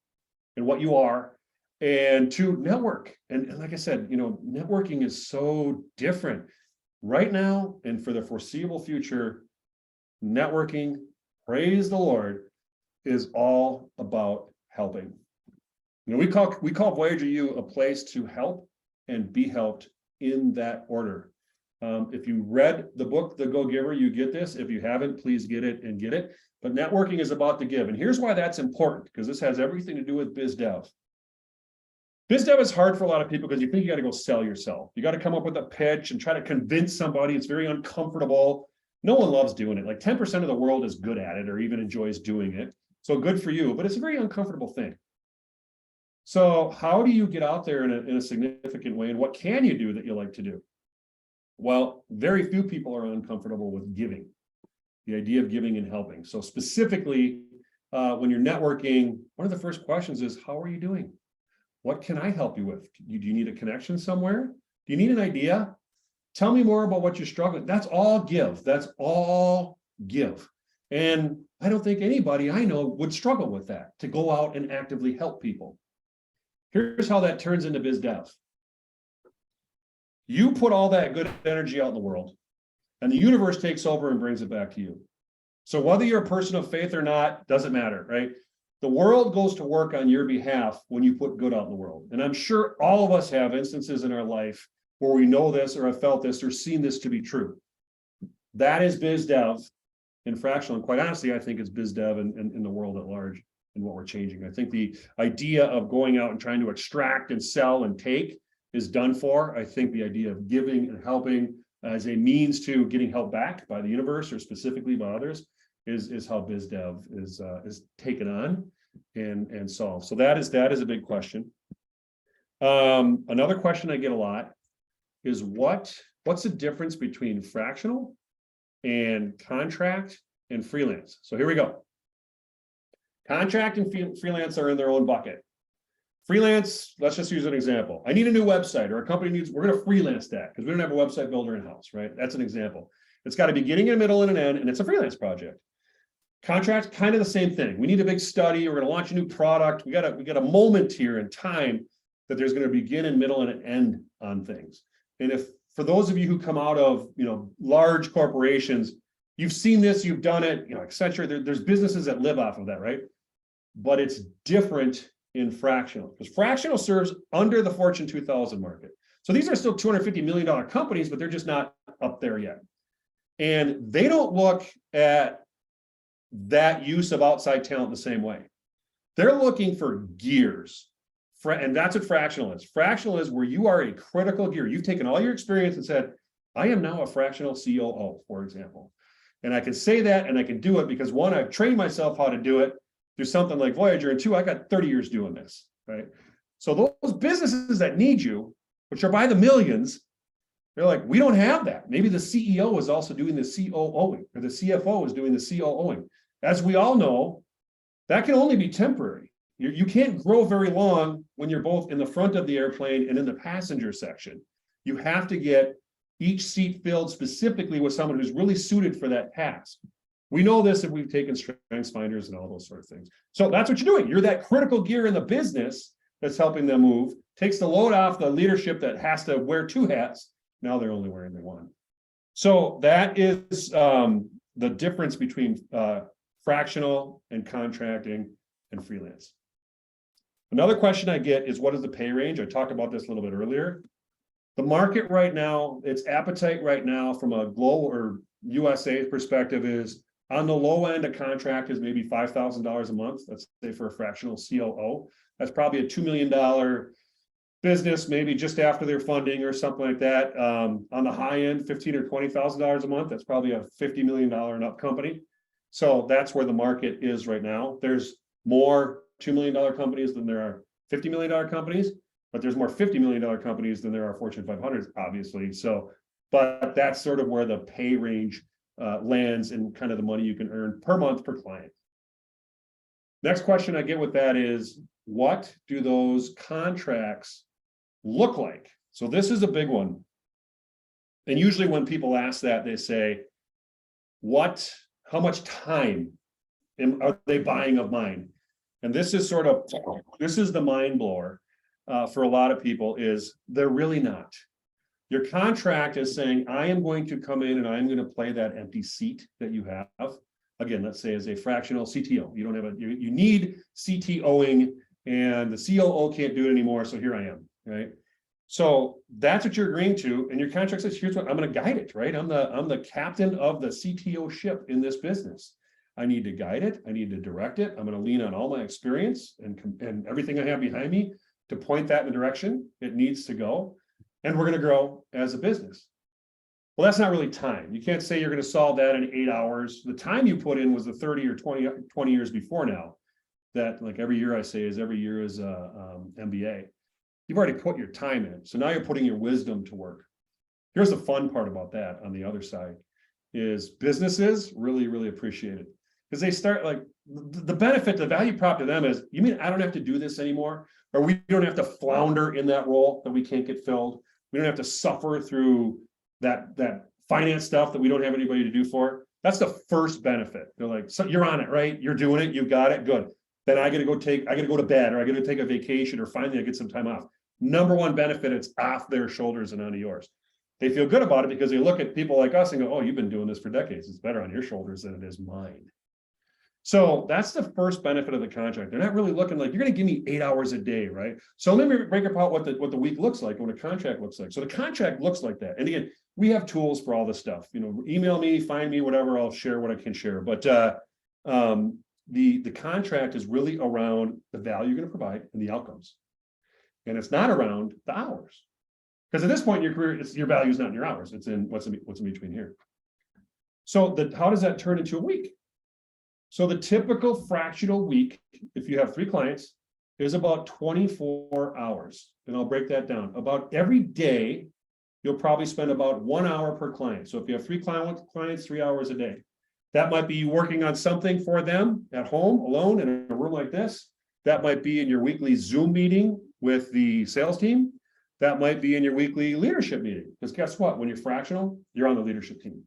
and what you are, and to network. And like I said, you know, networking is so different right now and for the foreseeable future. Networking, praise the Lord, is all about helping. You know, we call Voyager U a place to help and be helped in that order. If you read the book, The Go-Giver, you get this. If you haven't, please get it and get it. But networking is about to give. And here's why that's important, because this has everything to do with biz dev. Biz dev is hard for a lot of people because you think you got to go sell yourself. You got to come up with a pitch and try to convince somebody. It's very uncomfortable. No one loves doing it. Like 10% of the world is good at it or even enjoys doing it. So good for you, but it's a very uncomfortable thing. So how do you get out there in a significant way? And what can you do that you like to do? Well, very few people are uncomfortable with giving, the idea of giving and helping. So specifically, when you're networking, one of the first questions is, how are you doing? What can I help you with? Do you need a connection somewhere? Do you need an idea? Tell me more about what you're struggling. That's all give. That's all give. And I don't think anybody I know would struggle with that, to go out and actively help people. Here's how that turns into biz dev. You put all that good energy out in the world, and the universe takes over and brings it back to you. So whether you're a person of faith or not, doesn't matter, right? The world goes to work on your behalf when you put good out in the world. And I'm sure all of us have instances in our life where we know this or have felt this or seen this to be true. That is biz dev in fractional. And quite honestly, I think it's biz dev in the world at large and what we're changing. I think the idea of going out and trying to extract and sell and take is done for. I think the idea of giving and helping as a means to getting help back by the universe or specifically by others is how biz dev is taken on and solved. So that is a big question. Another question I get a lot is what's the difference between fractional and contract and freelance? So here we go. Contract and freelance are in their own bucket. Freelance, let's just use an example. I need a new website, or a company needs, we're going to freelance that because we don't have a website builder in-house, right? That's an example. It's got a beginning, a middle, and an end, and it's a freelance project. Contract, kind of the same thing. We need a big study. We're going to launch a new product. We got a moment here in time that there's going to begin and middle and an end on things. And if for those of you who come out of large corporations, you've seen this, you've done it, Accenture, there's businesses that live off of that, right? But it's different in fractional, because fractional serves under the Fortune 2000 market. So these are still $250 million companies, but they're just not up there yet. And they don't look at that use of outside talent the same way. They're looking for gears. And that's what fractional is. Fractional is where you are a critical gear. You've taken all your experience and said, I am now a fractional COO, for example. And I can say that and I can do it because one, I've trained myself how to do it through something like Voyager, and two, I got 30 years doing this, right? So those businesses that need you, which are by the millions, They're like, we don't have that. Maybe the CEO is also doing the COOing, or the CFO is doing the COOing. As we all know, that can only be temporary. You can't grow very long when you're both in the front of the airplane and in the passenger section. You have to get each seat filled specifically with someone who's really suited for that task. We know this if we've taken strengths finders and all those sort of things. So that's what you're doing. You're that critical gear in the business that's helping them move, takes the load off the leadership that has to wear two hats. Now they're only wearing the one. So that is the difference between fractional and contracting and freelance. Another question I get is, what is the pay range? I talked about this a little bit earlier. The market right now, its appetite right now from a global or USA perspective is, on the low end, a contract is maybe $5,000 a month. Let's say for a fractional COO, that's probably a $2 million business, maybe just after their funding or something like that. On the high end, $15,000 or $20,000 a month, that's probably a $50 million and up company. So that's where the market is right now. There's more $2 million companies than there are $50 million companies, but there's more $50 million companies than there are Fortune 500s, obviously. So, but that's sort of where the pay range lands and kind of the money you can earn per month per client. Next question I get with that is, what do those contracts look like? So this is a big one. And usually when people ask that, they say, how much time are they buying of mine? And this is the mind blower for a lot of people, is they're really not. Your contract is saying, I am going to come in and I'm going to play that empty seat that you have. Again, let's say as a fractional CTO, you don't have you need CTOing and the COO can't do it anymore. So here I am, right? So that's what you're agreeing to. And your contract says, here's what I'm going to guide it, right? I'm the captain of the CTO ship in this business. I need to guide it. I need to direct it. I'm going to lean on all my experience and everything I have behind me to point that in the direction it needs to go. And we're going to grow as a business. Well, that's not really time. You can't say you're going to solve that in 8 hours. The time you put in was the 30 or 20 years before now. That, like every year I say, is every year is MBA. You've already put your time in. So now you're putting your wisdom to work. Here's the fun part about that on the other side is businesses really, really appreciate it. Because they start like the benefit, the value prop to them is, you mean I don't have to do this anymore? Or we don't have to flounder in that role that we can't get filled. We don't have to suffer through that finance stuff that we don't have anybody to do for. That's the first benefit. They're like, so you're on it, right? You're doing it. You got it. Good. Then I got to go to bed, or I got to take a vacation, or finally I get some time off. Number one benefit, it's off their shoulders and onto yours. They feel good about it because they look at people like us and go, oh, you've been doing this for decades. It's better on your shoulders than it is mine. So that's the first benefit of the contract. They're not really looking like, you're going to give me 8 hours a day, right? So let me break apart what the week looks like, what a contract looks like. So the contract looks like that. And again, we have tools for all this stuff. You know, email me, find me, whatever. I'll share what I can share. But the contract is really around the value you're going to provide and the outcomes. And it's not around the hours. Because at this point in your career, your value is not in your hours. It's in what's in between here. So how does that turn into a week? So the typical fractional week, if you have 3 clients, is about 24 hours. And I'll break that down. About every day, you'll probably spend about 1 hour per client. So if you have 3 clients, 3 hours a day. That might be you working on something for them at home, alone, in a room like this. That might be in your weekly Zoom meeting with the sales team. That might be in your weekly leadership meeting. Because guess what? When you're fractional, you're on the leadership team.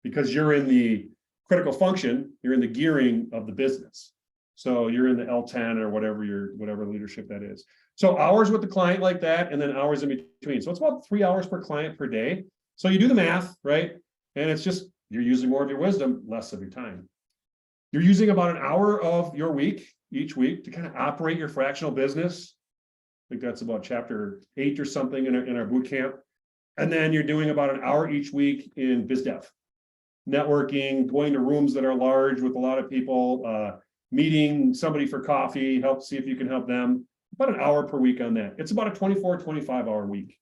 Because you're in the critical function, you're in the gearing of the business. So you're in the L10 or whatever leadership that is. So hours with the client like that, and then hours in between. So it's about 3 hours per client per day. So you do the math, right? And it's just, you're using more of your wisdom, less of your time. You're using about an hour of your week, each week, to kind of operate your fractional business. I think that's about chapter 8 or something in our boot camp. And then you're doing about an hour each week in biz dev. Networking, going to rooms that are large with a lot of people, meeting somebody for coffee, see if you can help them. About an hour per week on that. It's about a 24, 25 hour week.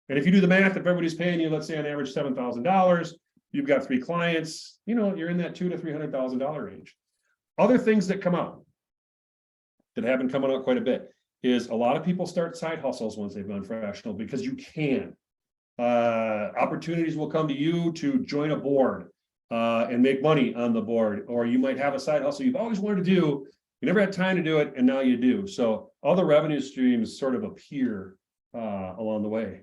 And if you do the math, if everybody's paying you, let's say on average $7,000, you've got 3 clients, you're in that $200,000 to $300,000 range. Other things that come out that have been coming out quite a bit is a lot of people start side hustles once they've gone fractional because you can. Opportunities will come to you to join a board and make money on the board, or you might have a side hustle you've always wanted to do. You never had time to do it, and now you do. So all the revenue streams sort of appear along the way.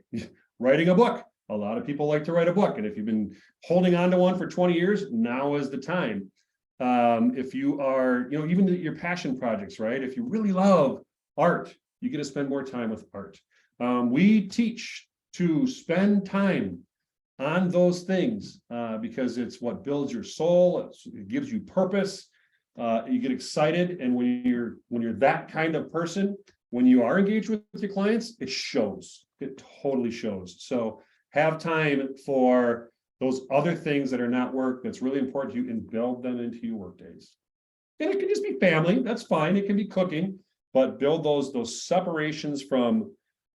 Writing a book. A lot of people like to write a book, and if you've been holding on to one for 20 years, now is the time. If you are, even your passion projects, right? If you really love art, you get to spend more time with art. We teach to spend time on those things because it's what builds your soul. It gives you purpose. You get excited, and when you're that kind of person, when you are engaged with your clients, it shows. It totally shows. So have time for those other things that are not work that's really important to you, and build them into your work days. And it can just be family. That's fine. It can be cooking, but build those separations from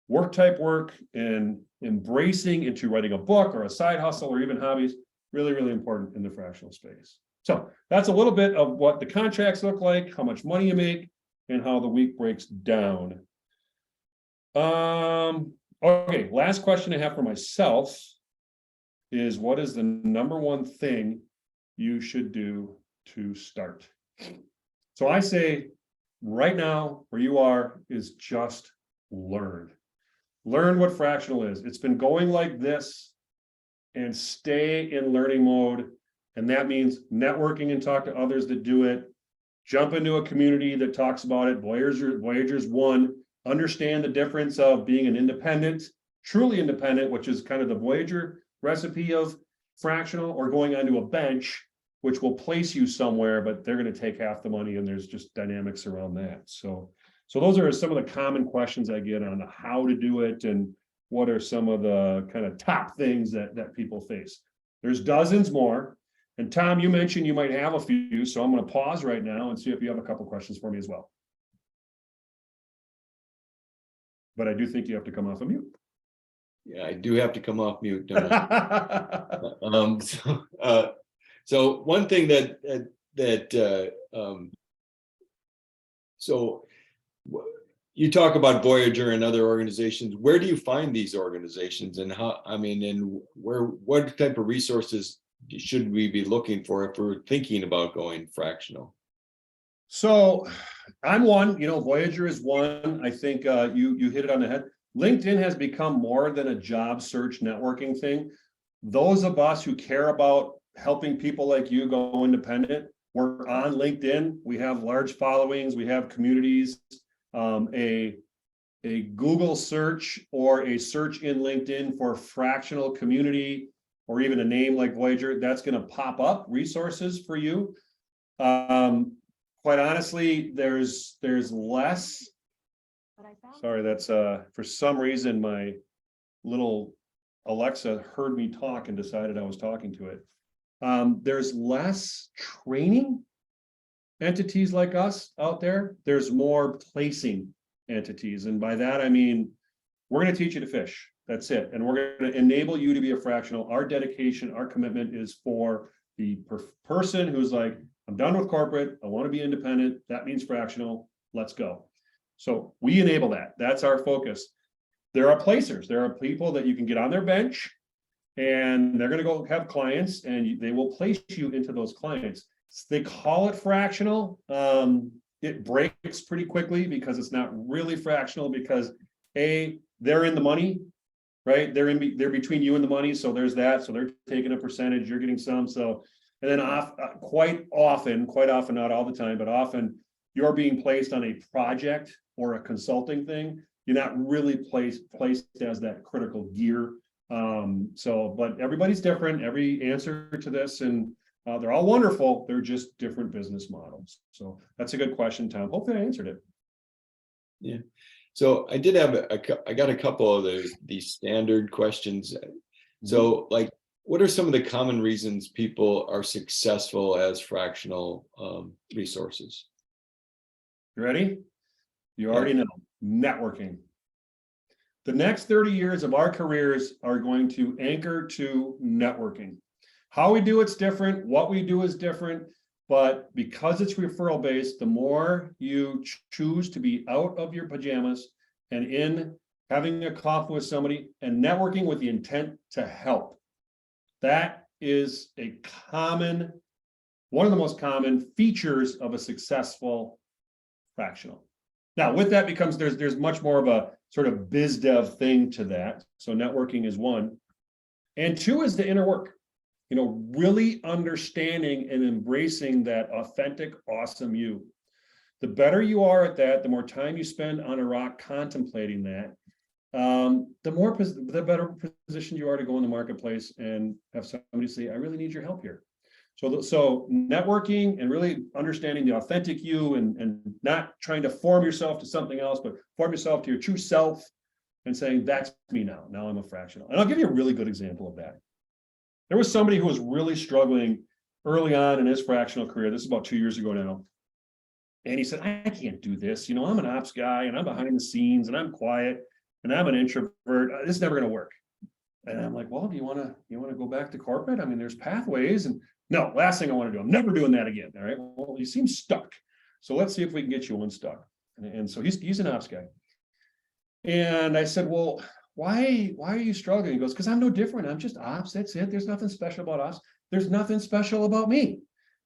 work type work and embracing into writing a book or a side hustle or even hobbies. Really, really important in the fractional space. So that's a little bit of what the contracts look like, how much money you make, and how the week breaks down. Okay, last question I have for myself is, what is the number one thing you should do to start? So I say right now, where you are, is just learn. Learn what fractional is. It's been going like this, and stay in learning mode. And that means networking and talk to others that do it. Jump into a community that talks about it. Voyager's one. Understand the difference of being an independent, truly independent, which is kind of the Voyager recipe of fractional, or going onto a bench, which will place you somewhere, but they're going to take half the money, and there's just dynamics around that. So those are some of the common questions I get on how to do it, and what are some of the kind of top things that people face. There's dozens more. And Tom, you mentioned you might have a few, so I'm going to pause right now and see if you have a couple questions for me as well. But I do think you have to come off of mute. Yeah, I do have to come off mute, don't I? So one thing so you talk about Voyager and other organizations. Where do you find these organizations, and what type of resources should we be looking for if we're thinking about going fractional? So I'm one, Voyager is one. I think you hit it on the head. LinkedIn has become more than a job search networking thing. Those of us who care about helping people like you go independent, we're on LinkedIn. We have large followings. We have communities. A Google search or a search in LinkedIn for fractional community, or even a name like Voyager, that's going to pop up resources for you. Quite honestly, there's less. Sorry, that's for some reason my little Alexa heard me talk and decided I was talking to it. There's less training entities like us out there. There's more placing entities, and by that I mean we're going to teach you to fish. That's it. And we're going to enable you to be a fractional. Our dedication, our commitment is for the person who's like, I'm done with corporate. I want to be independent. That means fractional. Let's go. So we enable that. That's our focus. There are placers. There are people that you can get on their bench, and they're going to go have clients, and they will place you into those clients. They call it fractional. It breaks pretty quickly because it's not really fractional, because they're in the money. Right, they're between you and the money, so there's that. So they're taking a percentage, you're getting some. So, and then quite often, not all the time, but often, you're being placed on a project or a consulting thing. You're not really placed as that critical gear. But everybody's different. Every answer to this, and they're all wonderful. They're just different business models. So that's a good question, Tom. Hopefully I answered it. Yeah. So I did have I got a couple of these standard questions. So like, what are some of the common reasons people are successful as fractional resources? You ready? You already know. Networking. The next 30 years of our careers are going to anchor to networking. How we do it's different. What we do is different. But because it's referral based, the more you choose to be out of your pajamas and in having a coffee with somebody, and networking with the intent to help. That is one of the most common features of a successful fractional. Now, with that becomes, there's much more of a sort of biz dev thing to that. So networking is one. And two is the inner work. Really understanding and embracing that authentic, awesome you. The better you are at that, the more time you spend on a rock contemplating that, the better position you are to go in the marketplace and have somebody say, I really need your help here. So networking and really understanding the authentic you and not trying to form yourself to something else, but form yourself to your true self and saying, that's me now. Now I'm a fractional. And I'll give you a really good example of that. There was somebody who was really struggling early on in his fractional career. This is about 2 years ago now. And he said, I can't do this. I'm an ops guy and I'm behind the scenes and I'm quiet and I'm an introvert. This is never going to work. And I'm like, well, do you want to go back to corporate? I mean, there's pathways. And no, last thing I want to do, I'm never doing that again. All right. Well, you seem stuck. So let's see if we can get you unstuck. And so he's an ops guy. And I said, well, why are you struggling? He goes, because I'm no different. I'm just ops. That's it. There's nothing special about ops. There's nothing special about me.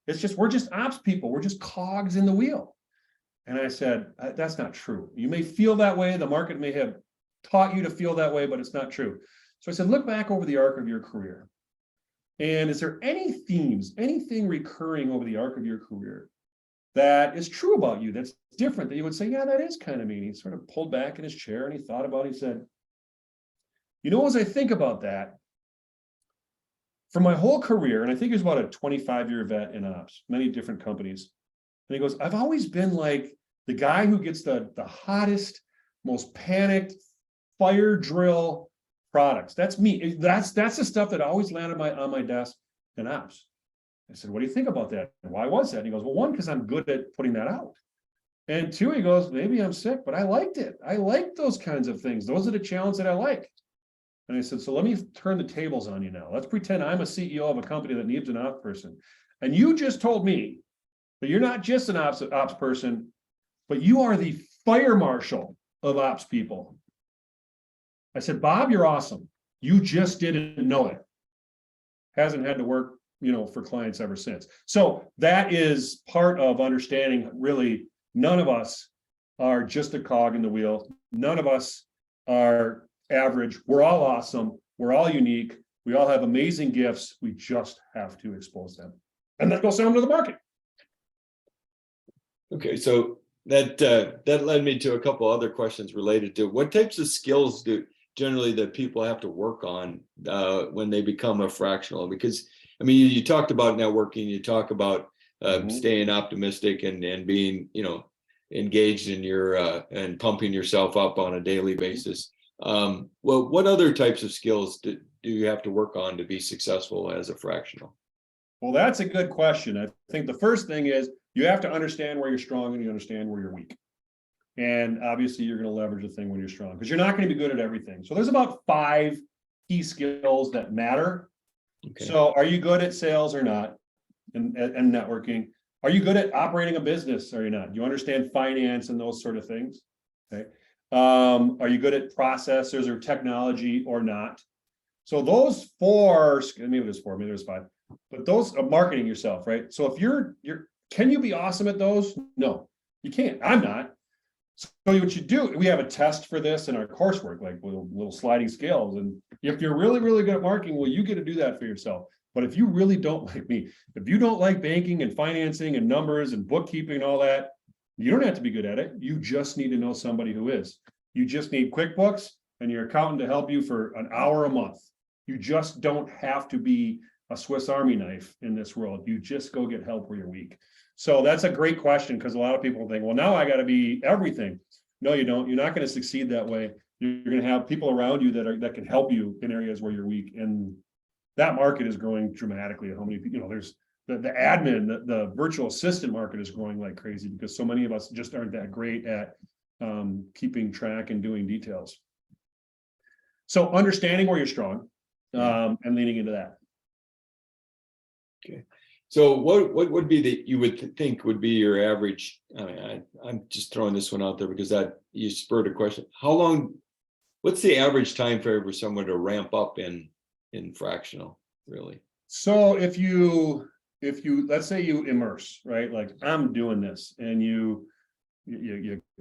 It's just, we're just ops people. We're just cogs in the wheel. And I said, that's not true. You may feel that way. The market may have taught you to feel that way, but it's not true. So I said, look back over the arc of your career. And is there any themes, anything recurring over the arc of your career that is true about you, that's different, that you would say, yeah, that is kind of me? And he sort of pulled back in his chair and he thought about it. He said, as I think about that, for my whole career, and I think he was about a 25-year vet in ops, many different companies. And he goes, I've always been like the guy who gets the hottest, most panicked fire drill products. That's me. That's the stuff that always landed on my desk in ops. I said, what do you think about that? And why was that? And he goes, well, one, because I'm good at putting that out. And two, he goes, maybe I'm sick, but I liked it. I liked those kinds of things. Those are the challenges that I like. And I said, so let me turn the tables on you now. Let's pretend I'm a CEO of a company that needs an ops person. And you just told me that you're not just an ops person, but you are the fire marshal of ops people. I said, Bob, you're awesome. You just didn't know it. Hasn't had to work, for clients ever since. So that is part of understanding, really, none of us are just a cog in the wheel. None of us are average. We're all awesome. We're all unique. We all have amazing gifts. We just have to expose them and then go sell them to the market. Okay, so that led me to a couple other questions related to what types of skills do generally that people have to work on when they become a fractional. Because I mean, you talked about networking, you talk about staying optimistic and being engaged in your and pumping yourself up on a daily basis. Well, what other types of skills do you have to work on to be successful as a fractional? Well, that's a good question. I think the first thing is you have to understand where you're strong and you understand where you're weak. And obviously you're going to leverage the thing when you're strong, because you're not going to be good at everything. So there's about 5 key skills that matter. Okay. So are you good at sales or not? And networking? Are you good at operating a business or are you not? Do you understand finance and those sort of things? Okay. Are you good at processors or technology or not? So those 4, maybe there's 4, maybe there's 5, but those are marketing yourself, right? So if you're, can you be awesome at those? No, you can't. I'm not. So what you do, we have a test for this in our coursework, like little sliding scales. And if you're really, really good at marketing, well, you get to do that for yourself. But if you really don't like me, if you don't like banking and financing and numbers and bookkeeping and all that, you don't have to be good at it. You just need to know somebody who is. You just need QuickBooks and your accountant to help you for an hour a month. You just don't have to be a Swiss Army knife in this world. You just go get help where you're weak. So that's a great question, because a lot of people think, well, now I got to be everything. No, you don't. You're not going to succeed that way. You're going to have people around you that can help you in areas where you're weak. And that market is growing dramatically. How many people, there's the admin, the virtual assistant market is growing like crazy, because so many of us just aren't that great at keeping track and doing details. So understanding where you're strong and leaning into that. Okay. So what would be you would think would be your average? I mean, I'm just throwing this one out there because you spurred a question. How long What's the average time frame for someone to ramp up in fractional, really? So if you let's say you immerse, right? Like I'm doing this, and you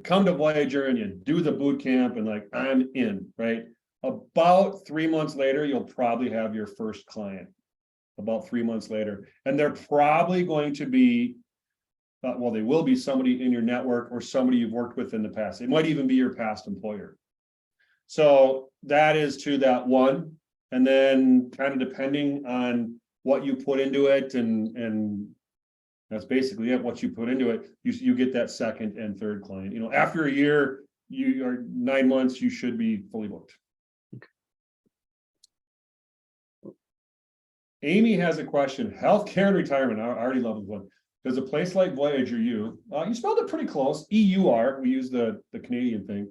come to Voyager and you do the boot camp, and like I'm in, right? About 3 months later, you'll probably have your first client. About 3 months later, and they're probably going to be, well, they will be somebody in your network or somebody you've worked with in the past. It might even be your past employer. So that is to that one, and then kind of depending on what you put into it, and that's basically it. What you put into it, you get that second and third client. You know, after a year, you are 9 months, you should be fully booked. Amy has a question. Healthcare and retirement. I already love this one. Does a place like Voyager you spelled it pretty close, EUR, we use the Canadian thing,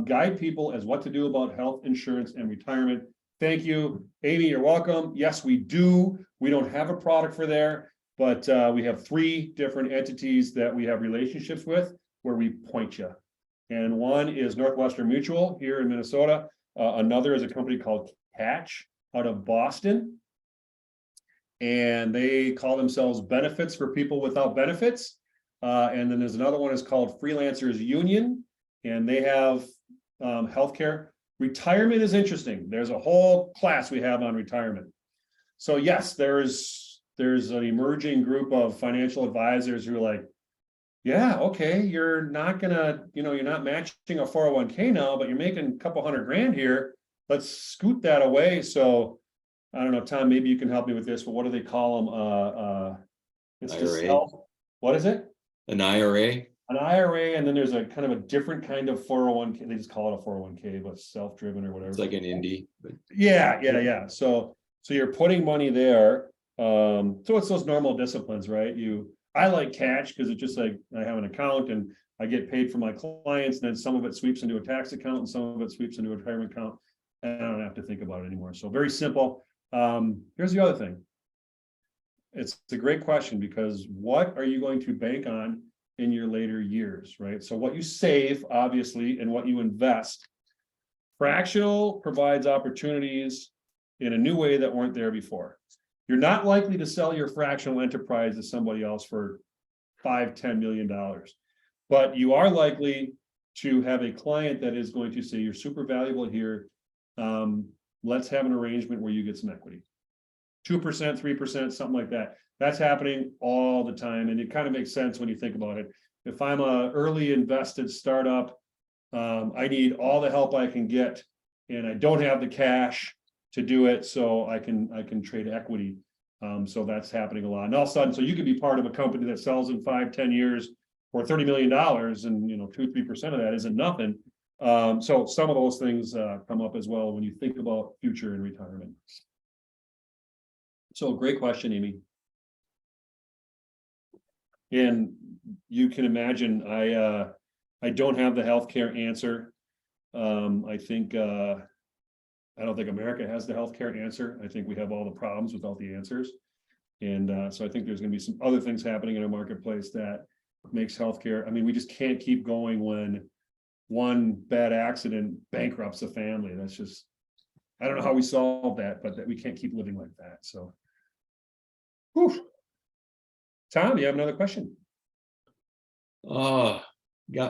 guide people as what to do about health insurance and retirement? Thank you, Amy, you're welcome. Yes, we do. We don't have a product for there, but we have 3 different entities that we have relationships with where we point you. And one is Northwestern Mutual here in Minnesota. Another is a company called Catch out of Boston. And they call themselves Benefits for People Without Benefits. And then there's another one is called Freelancers Union, and they have healthcare. Retirement is interesting. There's a whole class we have on retirement. So yes, there's an emerging group of financial advisors who are like, yeah, okay, you're not gonna, you're not matching a 401k now, but you're making a couple $100,000 here. Let's scoot that away. So I don't know, Tom, maybe you can help me with this, but what do they call them? It's IRA. What is it? An IRA. An IRA, and then there's a kind of a different kind of 401k. They just call it a 401k, but self-driven or whatever. It's like an indie. But Yeah. So you're putting money there. So it's those normal disciplines, right? I like Catch because it's just like I have an account and I get paid for my clients, and then some of it sweeps into a tax account and some of it sweeps into a retirement account, and I don't have to think about it anymore. So very simple. Here's the other thing. It's a great question, because what are you going to bank on in your later years, right? So what you save, obviously, and what you invest. Fractional provides opportunities in a new way that weren't there before. You're not likely to sell your fractional enterprise to somebody else for $5-10 million, but you are likely to have a client that is going to say, you're super valuable here. Let's have an arrangement where you get some equity, 2%, 3%, something like that. That's happening all the time. And it kind of makes sense when you think about it. If I'm a early invested startup, I need all the help I can get, and I don't have the cash to do it. So I can trade equity. So that's happening a lot. And all of a sudden, so you could be part of a company that sells in 5-10 years for $30 million, and 2-3% of that isn't nothing. So some of those things come up as well when you think about future and retirement. So great question, Amy. And you can imagine, I don't have the healthcare answer. I think I don't think America has the healthcare answer. I think we have all the problems without the answers. And so I think there's going to be some other things happening in our marketplace that makes healthcare. I mean, we just can't keep going when one bad accident bankrupts a family. That's just, I don't know how we solve that, but that we can't keep living like that. So, whew. Tom, you have another question? Got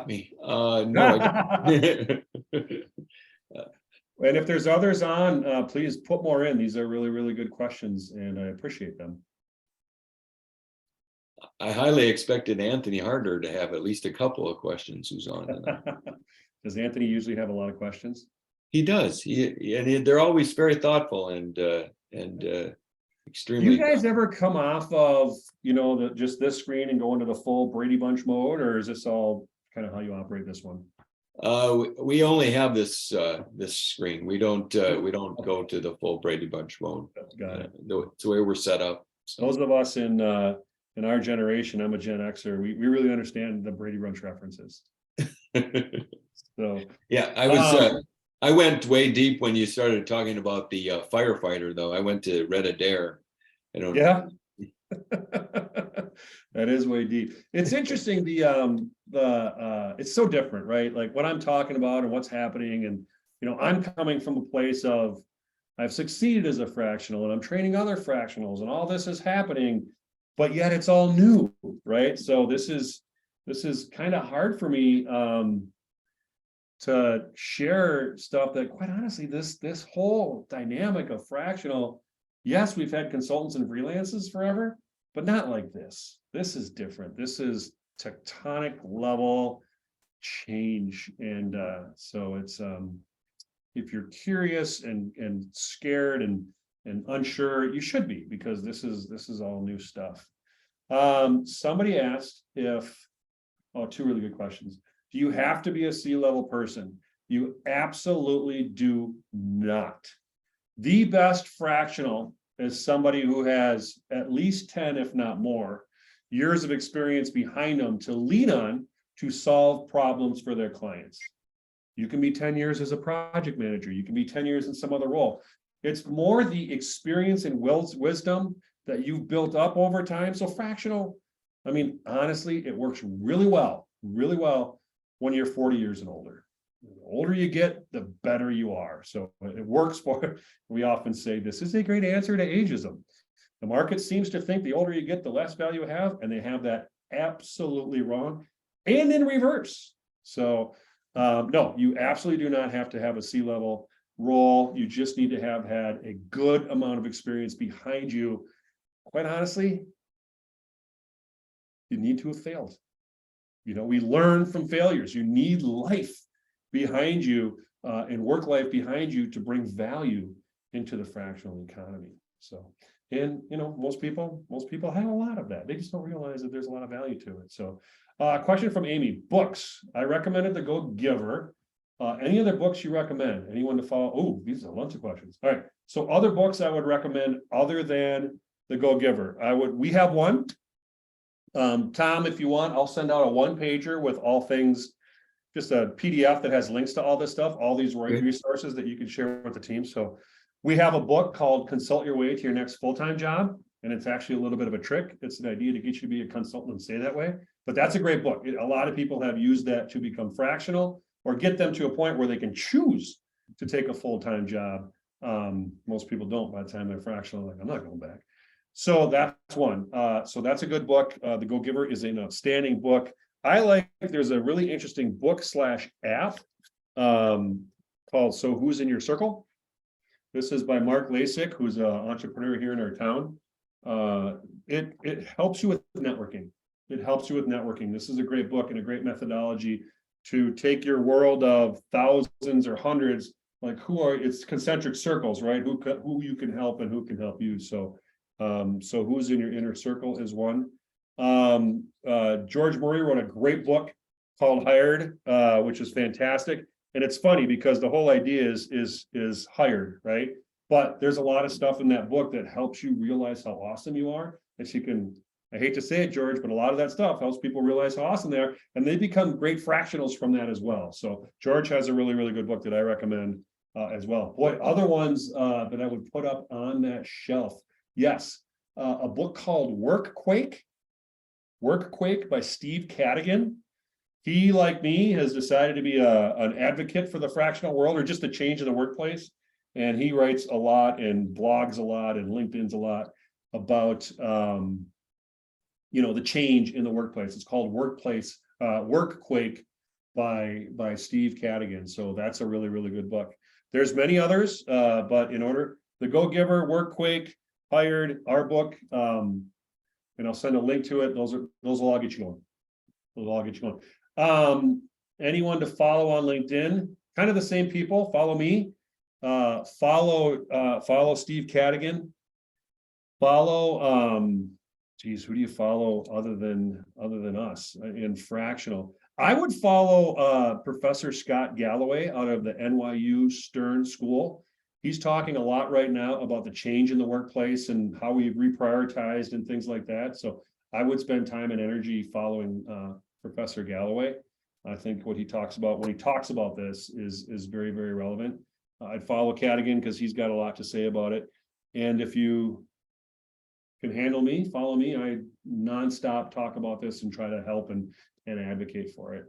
me. No. And if there's others on, please put more in. These are really, really good questions, and I appreciate them. I highly expected Anthony Harder to have at least a couple of questions who's on tonight. Does Anthony usually have a lot of questions? He does. They're always very thoughtful and extremely. Do you guys ever come off of, just this screen and go into the full Brady Bunch mode, or is this all kind of how you operate this one? We only have this screen. We don't go to the full Brady Bunch mode. Got it. It's the way we're set up. So. Those of us in our generation, I'm a Gen Xer, we really understand the Brady Bunch references. So yeah, I went way deep when you started talking about the firefighter, though. I went to Red Adair. Yeah. That is way deep. It's interesting. It's so different, right? Like what I'm talking about and what's happening, and I'm coming from a place of I've succeeded as a fractional and I'm training other fractionals and all this is happening, but yet it's all new, right? So this is kind of hard for me to share stuff that, quite honestly, this whole dynamic of fractional, yes, we've had consultants and freelancers forever, but not like this. This is different. This is tectonic level change. And so it's if you're curious and scared and unsure, you should be, because this is all new stuff. Somebody asked two really good questions. Do you have to be a C-level person? You absolutely do not. The best fractional is somebody who has at least 10, if not more, years of experience behind them to lean on to solve problems for their clients. You can be 10 years as a project manager. You can be 10 years in some other role. It's more the experience and wisdom that you've built up over time. So fractional, I mean, honestly, it works really well when you're 40 years and older. The older you get, the better you are. So it works for, we often say, this is a great answer to ageism. The market seems to think the older you get, the less value you have, and they have that absolutely wrong and in reverse. So no, you absolutely do not have to have a C-level role. You just need to have had a good amount of experience behind you. Quite honestly, you need to have failed. We learn from failures. You need life behind you and work life behind you to bring value into the fractional economy. So, and most people have a lot of that. They just don't realize that there's a lot of value to it. So, question from Amy: books. I recommended The Go Giver. Any other books you recommend? Anyone to follow? Oh, these are a bunch of questions. All right. So, other books I would recommend other than The Go Giver. We have one. Tom, if you want, I'll send out a one-pager with all things, just a PDF that has links to all this stuff, all these resources that you can share with the team. So we have a book called Consult Your Way to Your Next Full-Time Job. And it's actually a little bit of a trick. It's an idea to get you to be a consultant and stay that way. But that's a great book. A lot of people have used that to become fractional or get them to a point where they can choose to take a full-time job. Most people don't. By the time they're fractional, like, I'm not going back. So that's one. So that's a good book. The Go Giver is an outstanding book. There's a really interesting book/app called So Who's in Your Circle? This is by Mark Lasik, who's an entrepreneur here in our town. It helps you with networking. This is a great book and a great methodology to take your world of thousands or hundreds, like it's concentric circles, right? Who you can help and who can help you. So Who's in Your Inner Circle is one. George Murray wrote a great book called Hired, which is fantastic. And it's funny because the whole idea is hired, right? But there's a lot of stuff in that book that helps you realize how awesome you are. I hate to say it, George, but a lot of that stuff helps people realize how awesome they are, and they become great fractionals from that as well. So George has a really, really good book that I recommend as well. Boy, other ones that I would put up on that shelf. Yes, a book called Workquake by Steve Cadigan. He, like me, has decided to be an advocate for the fractional world, or just a change in the workplace. And he writes a lot and blogs a lot and LinkedIn's a lot about the change in the workplace. It's called Workquake by Steve Cadigan. So that's a really, really good book. There's many others, but in order, The Go Giver, Workquake, Hired, our book, and I'll send a link to it. Those will all get you going. Anyone to follow on LinkedIn, kind of the same people. Follow me. Follow Steve Cadigan. Follow who do you follow other than us in fractional? I would follow Professor Scott Galloway out of the NYU Stern School. He's talking a lot right now about the change in the workplace and how we've reprioritized and things like that. So I would spend time and energy following Professor Galloway. I think what he talks about when he talks about this is very, very relevant. I'd follow Cadigan because he's got a lot to say about it. And if you can handle me, follow me. I nonstop talk about this and try to help and advocate for it.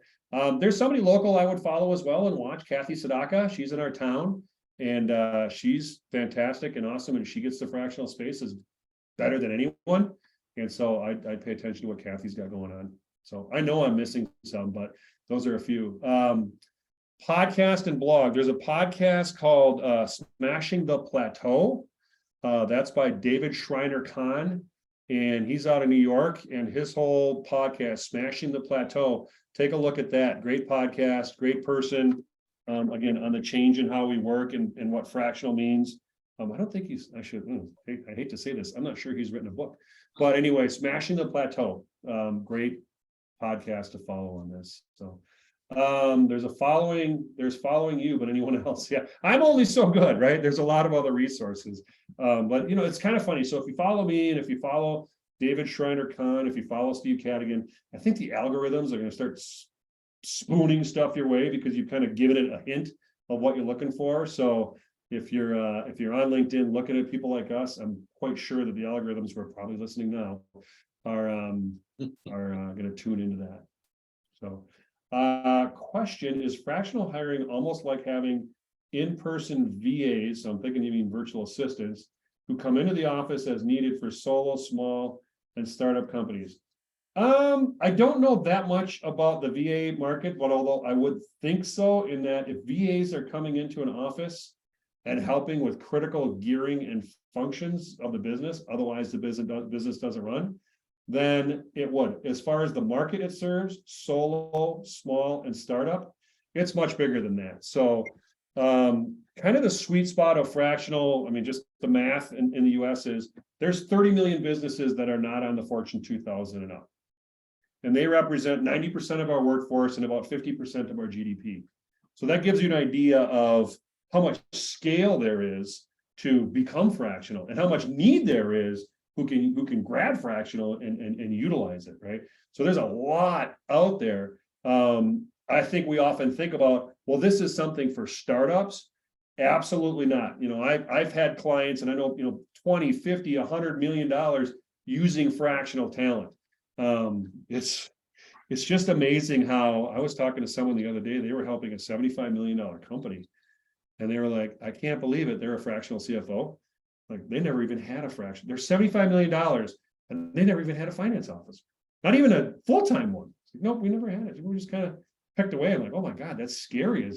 There's somebody local I would follow as well and watch, Kathy Sadaka. She's in our town, and she's fantastic and awesome, and she gets the fractional spaces better than anyone. And so I'd pay attention to what Kathy's got going on. So I know I'm missing some, but those are a few. Podcast and blog. There's a podcast called Smashing the Plateau. That's by David Schreiner Kahn, and he's out of New York, and his whole podcast, Smashing the Plateau. Take a look at that. Great podcast, great person. Again, on the change in how we work and what fractional means. I don't think I hate to say this. I'm not sure he's written a book, but anyway, Smashing the Plateau. Great podcast to follow on this. So there's following you, but anyone else? Yeah, I'm only so good, right? There's a lot of other resources. But it's kind of funny. So if you follow me and if you follow David Schreiner Kahn, if you follow Steve Cadigan, I think the algorithms are going to start spooning stuff your way because you've kind of given it a hint of what you're looking for. So if you're on LinkedIn looking at people like us, I'm quite sure that the algorithms who are probably listening now are going to tune into that. So question, is fractional hiring almost like having in-person VAs, so I'm thinking you mean virtual assistants, who come into the office as needed for solo, small, and startup companies? I don't know that much about the VA market, but although I would think so, in that if VAs are coming into an office and helping with critical gearing and functions of the business, otherwise the business doesn't run, then it would. As far as the market it serves, solo, small, and startup, it's much bigger than that. So kind of the sweet spot of fractional, I mean, just the math in the US is there's 30 million businesses that are not on the Fortune 2000 and up. And they represent 90% of our workforce and about 50% of our GDP. So that gives you an idea of how much scale there is to become fractional and how much need there is who can grab fractional and utilize it, right? So there's a lot out there. I think we often think about, well, this is something for startups. Absolutely not. I've had clients, and I know, 20, 50, $100 million using fractional talent. It's just amazing how I was talking to someone the other day, they were helping a $75 million company. And they were like, I can't believe it. They're a fractional CFO. Like they never even had a fraction. They're $75 million and they never even had a finance office, not even a full-time one. Nope, we never had it. We just kind of pecked away. I'm like, oh my God, that's scary.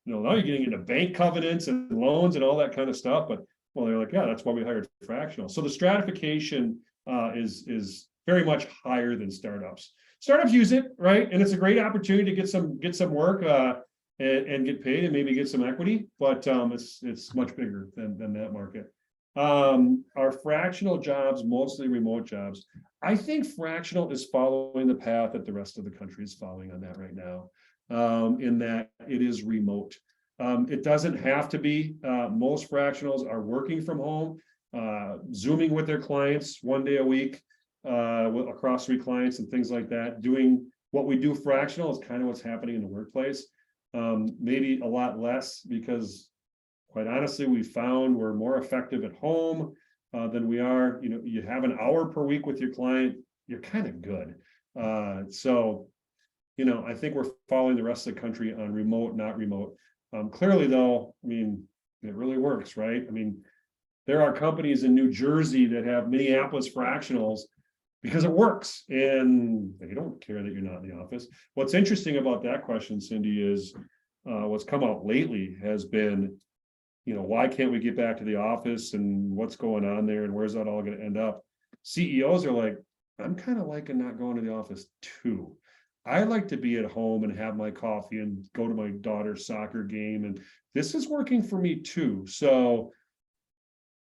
Now you're getting into bank covenants and loans and all that kind of stuff. But well, they're like, yeah, that's why we hired fractional. So the stratification is very much higher than startups. Startups use it, right? And it's a great opportunity to get some work and get paid and maybe get some equity, but it's much bigger than that market. Are fractional jobs mostly remote jobs? I think fractional is following the path that the rest of the country is following on that right now, in that it is remote. It doesn't have to be. Most fractionals are working from home, Zooming with their clients one day a week, across 3 clients and things like that. Doing what we do fractional is kind of what's happening in the workplace. Maybe a lot less because, quite honestly, we found we're more effective at home than we are. You have an hour per week with your client, you're kind of good. So, I think we're following the rest of the country on remote, not remote. Clearly, though, I mean, it really works, right? I mean, there are companies in New Jersey that have Minneapolis fractionals because it works and they don't care that you're not in the office. What's interesting about that question, Cindy, is what's come out lately has been, why can't we get back to the office and what's going on there and where's that all going to end up? CEOs are like, I'm kind of liking not going to the office too. I like to be at home and have my coffee and go to my daughter's soccer game. And this is working for me too. So,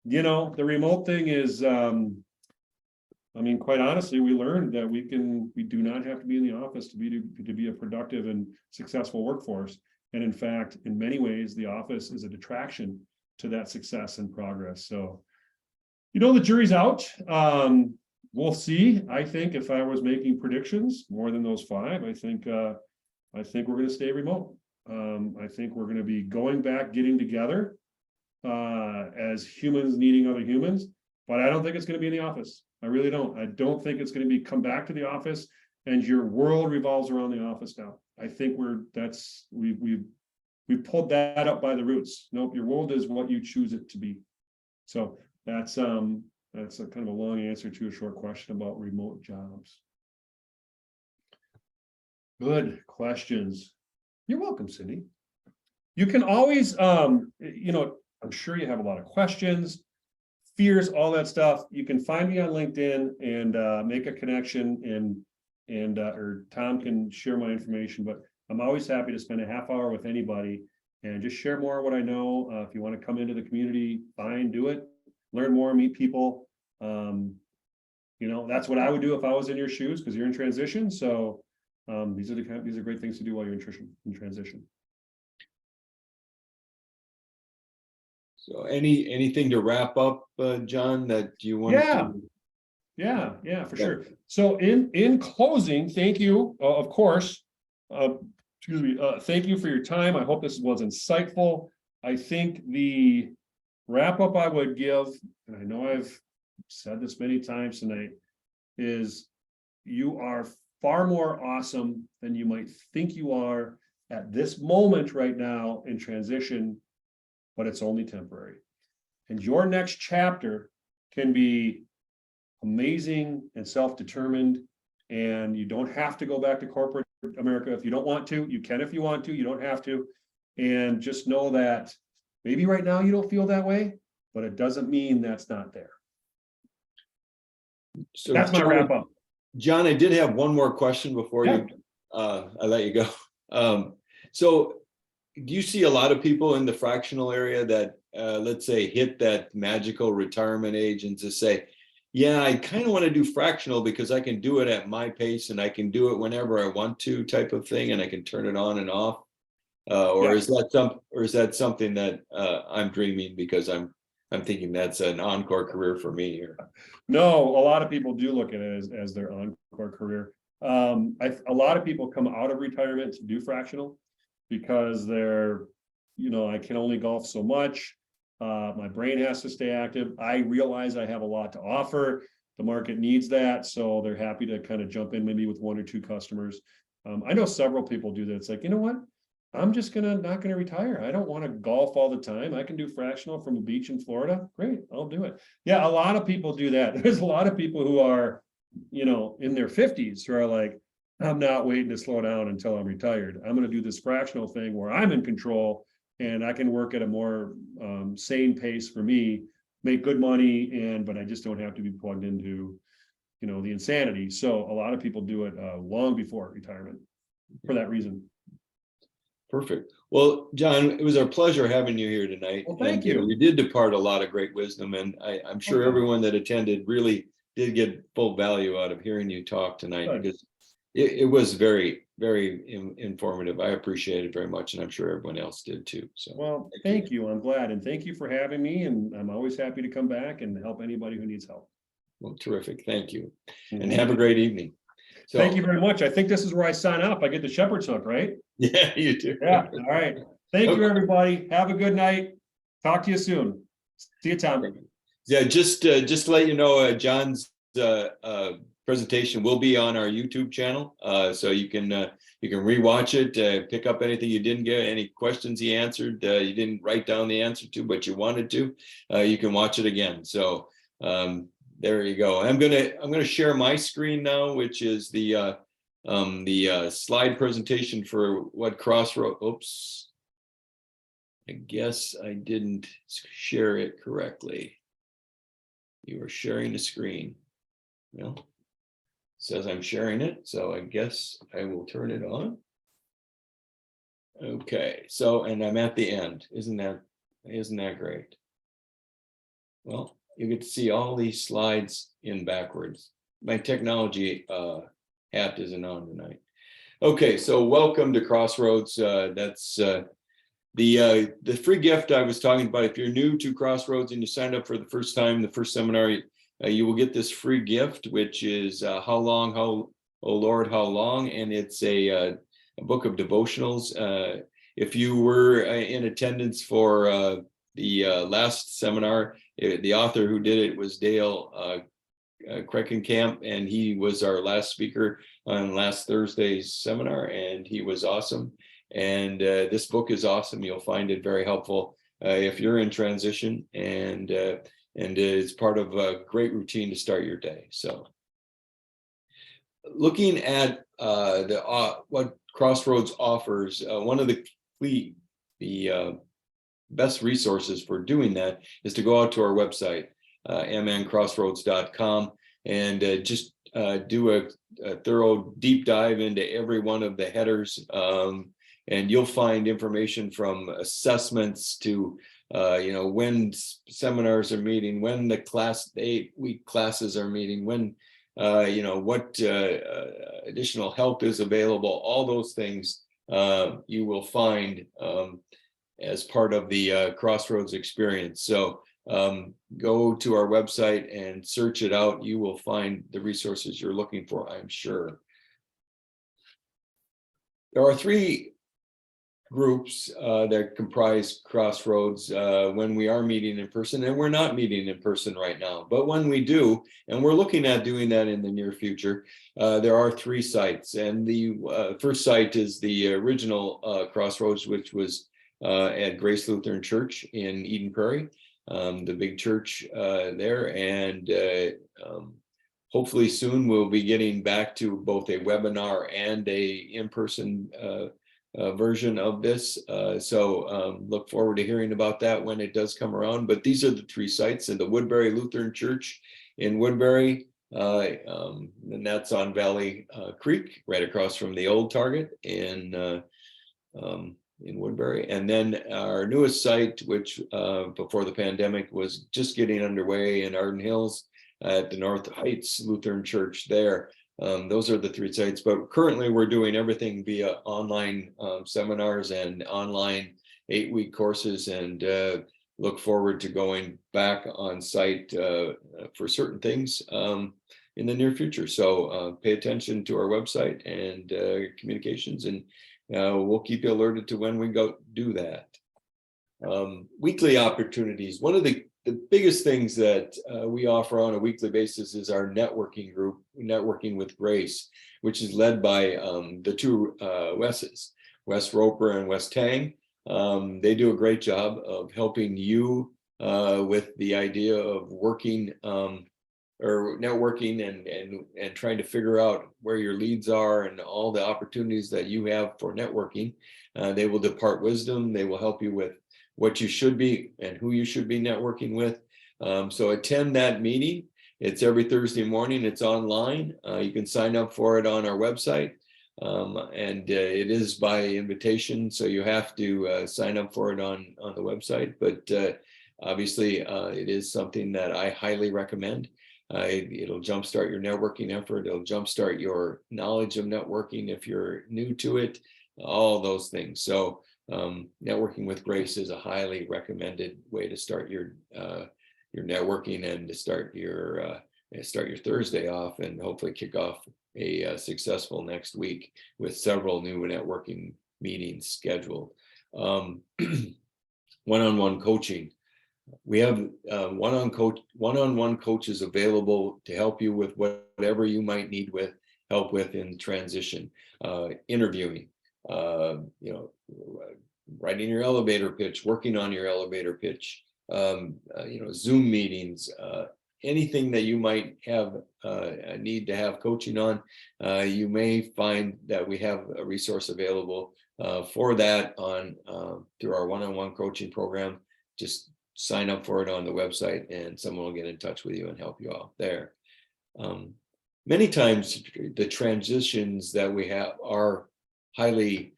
the remote thing is, quite honestly, we learned that we do not have to be in the office to be a productive and successful workforce. And in fact, in many ways, the office is a detraction to that success and progress. So, the jury's out. We'll see. I think if I was making predictions more than those 5, I think we're going to stay remote. I think we're going to be going back, getting together as humans needing other humans, but I don't think it's going to be in the office. I really don't. I don't think it's going to be come back to the office and your world revolves around the office now. I think we pulled that up by the roots. Nope, your world is what you choose it to be. So that's a kind of a long answer to a short question about remote jobs. Good questions. You're welcome, Cindy. You can always, I'm sure you have a lot of questions, fears, all that stuff. You can find me on LinkedIn and make a connection, or Tom can share my information, but I'm always happy to spend a half hour with anybody and just share more of what I know. If you want to come into the community, fine, do it. Learn more, meet people. That's what I would do if I was in your shoes, because you're in transition. So these are great things to do while you're in transition. So anything to wrap up, John, that you want to? Yeah, for sure. So in closing, thank you, of course. Thank you for your time. I hope this was insightful. I think the wrap up I would give, and I know I've said this many times tonight, is you are far more awesome than you might think you are at this moment right now in transition, but it's only temporary. And your next chapter can be amazing and self-determined, and you don't have to go back to corporate America if you don't want to. You can if you want to, you don't have to. And just know that maybe right now you don't feel that way, but it doesn't mean that's not there. So that's my wrap up. John, I did have one more question before I let you go. So do you see a lot of people in the fractional area that, let's say, hit that magical retirement age and just say, yeah, I kind of want to do fractional because I can do it at my pace and I can do it whenever I want to, type of thing, and I can turn it on and off? Is that something that I'm dreaming because I'm thinking that's an encore career for me here? No, a lot of people do look at it as their encore career. A lot of people come out of retirement to do fractional because they're, I can only golf so much. My brain has to stay active. I realize I have a lot to offer. The market needs that. So they're happy to kind of jump in maybe with one or two customers. I know several people do that. It's like, you know what? I'm just not gonna retire. I don't want to golf all the time. I can do fractional from a beach in Florida. Great, I'll do it. Yeah, a lot of people do that. There's a lot of people who are, in their 50s who are like, I'm not waiting to slow down until I'm retired. I'm gonna do this fractional thing where I'm in control and I can work at a more sane pace for me, make good money, but I just don't have to be plugged into, the insanity. So a lot of people do it long before retirement for that reason. Perfect. Well, John, it was our pleasure having you here tonight. Well, thank you. You did depart a lot of great wisdom, and I'm sure everyone that attended really did get full value out of hearing you talk tonight, because it was very, very informative. I appreciate it very much, and I'm sure everyone else did too. So, well, thank you. I'm glad, and thank you for having me. And I'm always happy to come back and help anybody who needs help. Well, terrific. Thank you, and have a great evening. So, thank you very much. I think this is where I sign up. I get the shepherd's hook, right? Yeah, you do. Yeah. All right. Thank you, everybody. Have a good night. Talk to you soon. See you, Tom. Yeah, just to let you know, John's presentation will be on our YouTube channel, so you can rewatch it, pick up anything you didn't get, any questions he answered you didn't write down the answer to, but you wanted to. You can watch it again. So there you go. I'm gonna share my screen now, which is the slide presentation for what Crossroads. Oops, I guess I didn't share it correctly. You were sharing the screen. Well, it says I'm sharing it, so I guess I will turn it on. Okay, so, and I'm at the end. Isn't that great? Well, you get to see all these slides in backwards. My technology hat isn't on tonight. Okay, so welcome to Crossroads. That's the free gift I was talking about. If you're new to Crossroads and you signed up for the first time, the first seminar, you will get this free gift, which is How Long, Oh Lord, How Long? And it's a book of devotionals. If you were in attendance for the last seminar, the author who did it was Dale Kreckenkamp, and he was our last speaker on last Thursday's seminar, and he was awesome. And this book is awesome. You'll find it very helpful if you're in transition, and it's part of a great routine to start your day. So looking at what Crossroads offers, one of the best resources for doing that is to go out to our website, mncrossroads.com, and just do a thorough deep dive into every one of the headers. And you'll find information from assessments to when seminars are meeting, when the 8-week classes are meeting, when what additional help is available. All those things you will find as part of the Crossroads experience. So go to our website and search it out. You will find the resources you're looking for, I'm sure. There are 3 groups that comprise Crossroads when we are meeting in person, and we're not meeting in person right now. But when we do, and we're looking at doing that in the near future, there are 3 sites. And the first site is the original Crossroads, which was at Grace Lutheran Church in Eden Prairie, the big church there. And hopefully soon we'll be getting back to both a webinar and a in-person version of this. So look forward to hearing about that when it does come around. But these are the 3 sites: in the Woodbury Lutheran Church in Woodbury, and that's on Valley Creek, right across from the old Target in Woodbury. And then our newest site, which before the pandemic was just getting underway, in Arden Hills at the North Heights Lutheran Church there. Those are the 3 sites, but currently we're doing everything via online seminars and online 8-week courses, and look forward to going back on site for certain things in the near future. So pay attention to our website and communications, and we'll keep you alerted to when we go do that. Weekly opportunities. One of the biggest things that we offer on a weekly basis is our networking group, Networking with Grace, which is led by the 2 Wes's, Wes Roper and Wes Tang. They do a great job of helping you with the idea of working or networking and trying to figure out where your leads are and all the opportunities that you have for networking. They will depart wisdom. They will help you with what you should be and who you should be networking with. So attend that meeting. It's every Thursday morning. It's online. You can sign up for it on our website. And it is by invitation, so you have to sign up for it on the website. But obviously, it is something that I highly recommend. It'll jumpstart your networking effort. It'll jumpstart your knowledge of networking if you're new to it, all those things. So Networking with Grace is a highly recommended way to start your networking and to start your Thursday off, and hopefully kick off a successful next week with several new networking meetings scheduled. One-on-one coaching. We have one-on-one coaches available to help you with whatever you might need help with in transition, interviewing, writing your elevator pitch, working on your elevator pitch, Zoom meetings, anything that you might have need to have coaching on. You may find that we have a resource available for that through our one-on-one coaching program. Just sign up for it on the website and someone will get in touch with you and help you out there. Many times the transitions that we have are highly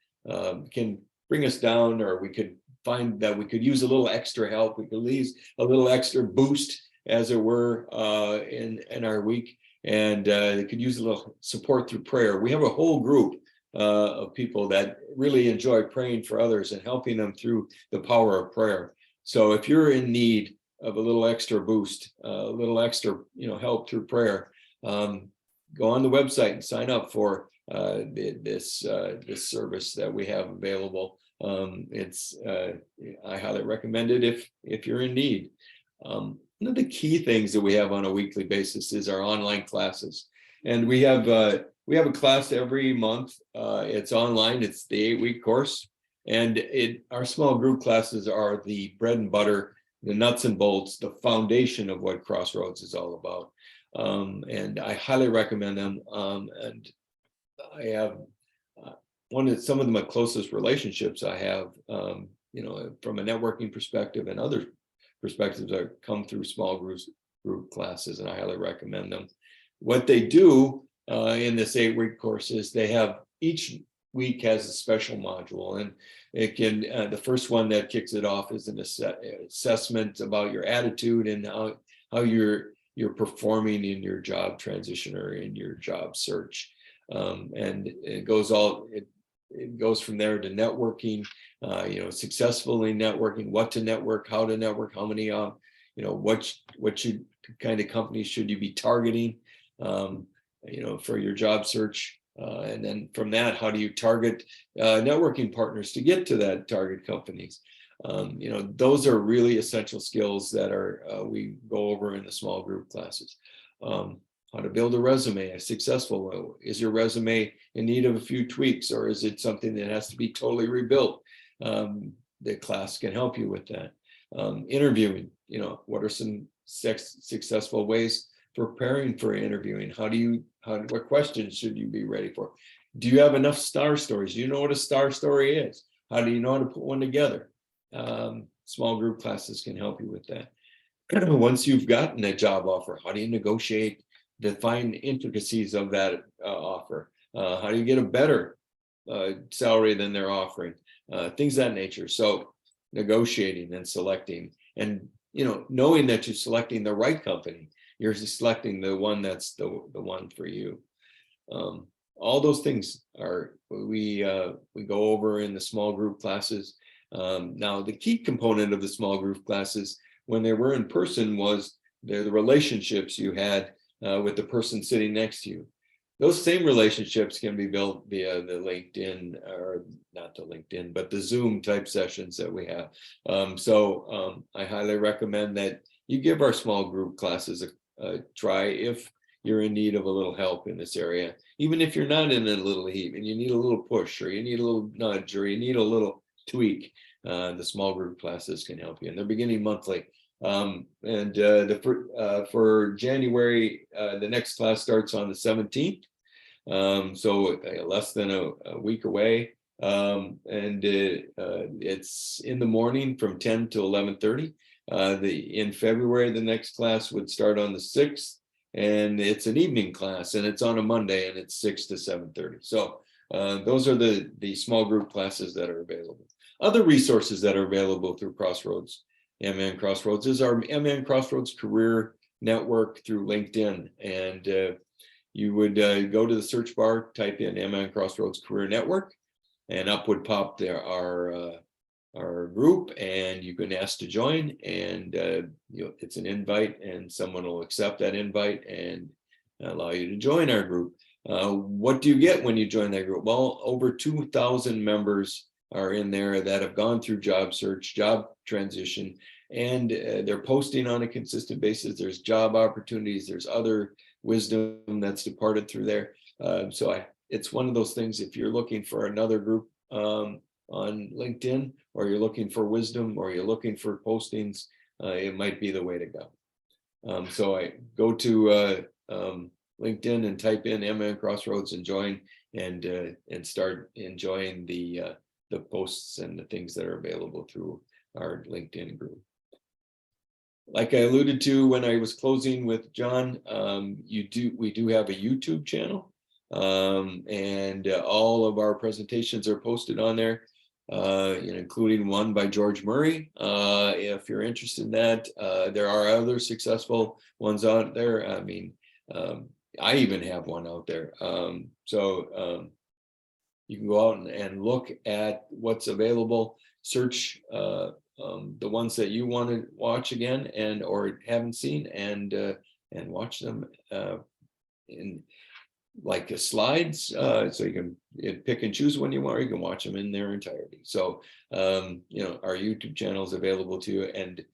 can bring us down, or we could find that we could use a little extra help. We could use a little extra boost, as it were, in our week, and they could use a little support through prayer. We have a whole group of people that really enjoy praying for others and helping them through the power of prayer. So if you're in need of a little extra boost, a little extra, help through prayer, go on the website and sign up for this service that we have available. I highly recommend it if you're in need. one of the key things that we have on a weekly basis is our online classes. And we have a class every month. It's online. It's the 8-week course. And our small group classes are the bread and butter, the nuts and bolts, the foundation of what Crossroads is all about. And I highly recommend them. And I have some of my closest relationships I have, from a networking perspective and other perspectives that come through small group classes, and I highly recommend them. What they do in this 8-week course is they have each week has a special module, and it can the first one that kicks it off is an assessment about your attitude and how you're performing in your job transition or in your job search, and it goes from there to networking, successfully networking, what to network, how to network, how many what kind of companies should you be targeting for your job search. And then from that, how do you target networking partners to get to that target companies? Those are really essential skills that we go over in the small group classes. How to build a resume, a successful one. Is your resume in need of a few tweaks, or is it something that has to be totally rebuilt? The class can help you with that. Interviewing, what are some successful ways for preparing for interviewing? What questions should you be ready for? Do you have enough star stories? Do you know what a star story is? How do you know how to put one together? Small group classes can help you with that. Once you've gotten a job offer, how do you negotiate the fine intricacies of that offer? How do you get a better salary than they're offering? Things of that nature. So negotiating and selecting, and knowing that you're selecting the right company, you're selecting the one that's the one for you. All those things we go over in the small group classes. Now, the key component of the small group classes when they were in person was the relationships you had with the person sitting next to you. Those same relationships can be built via the LinkedIn, or not the LinkedIn, but the Zoom type sessions that we have. I highly recommend that you give our small group classes a try if you're in need of a little help in this area. Even if you're not in a little heat and you need a little push, or you need a little nudge, or you need a little tweak, the small group classes can help you. And they're beginning monthly. For January, the next class starts on the 17th. Less than a week away. It's in the morning from 10 to 11:30. In February, the next class would start on the 6th, and it's an evening class, and it's on a Monday, and it's 6 to 7:30. So those are the small group classes that are available. Other resources that are available through Crossroads, MN Crossroads, is our MN Crossroads Career Network through LinkedIn. And you would go to the search bar, type in MN Crossroads Career Network, and up would pop there our group, and you can ask to join, and it's an invite, and someone will accept that invite and allow you to join our group. What do you get when you join that group? Well, over 2,000 members are in there that have gone through job search, job transition, and they're posting on a consistent basis. There's job opportunities, there's other wisdom that's departed through there. It's one of those things, if you're looking for another group on LinkedIn, or you're looking for wisdom, or you're looking for postings, it might be the way to go. So I go to LinkedIn and type in MN Crossroads and join, and start enjoying the posts and the things that are available through our LinkedIn group. Like I alluded to when I was closing with John, we do have a YouTube channel, and all of our presentations are posted on there, including one by George Murray. If you're interested in that, there are other successful ones out there. I mean, I even have one out there. You can go out and look at what's available, search the ones that you want to watch again or haven't seen, and watch them in like slides, so you can pick and choose when you want, or you can watch them in their entirety. So our YouTube channel is available to you, and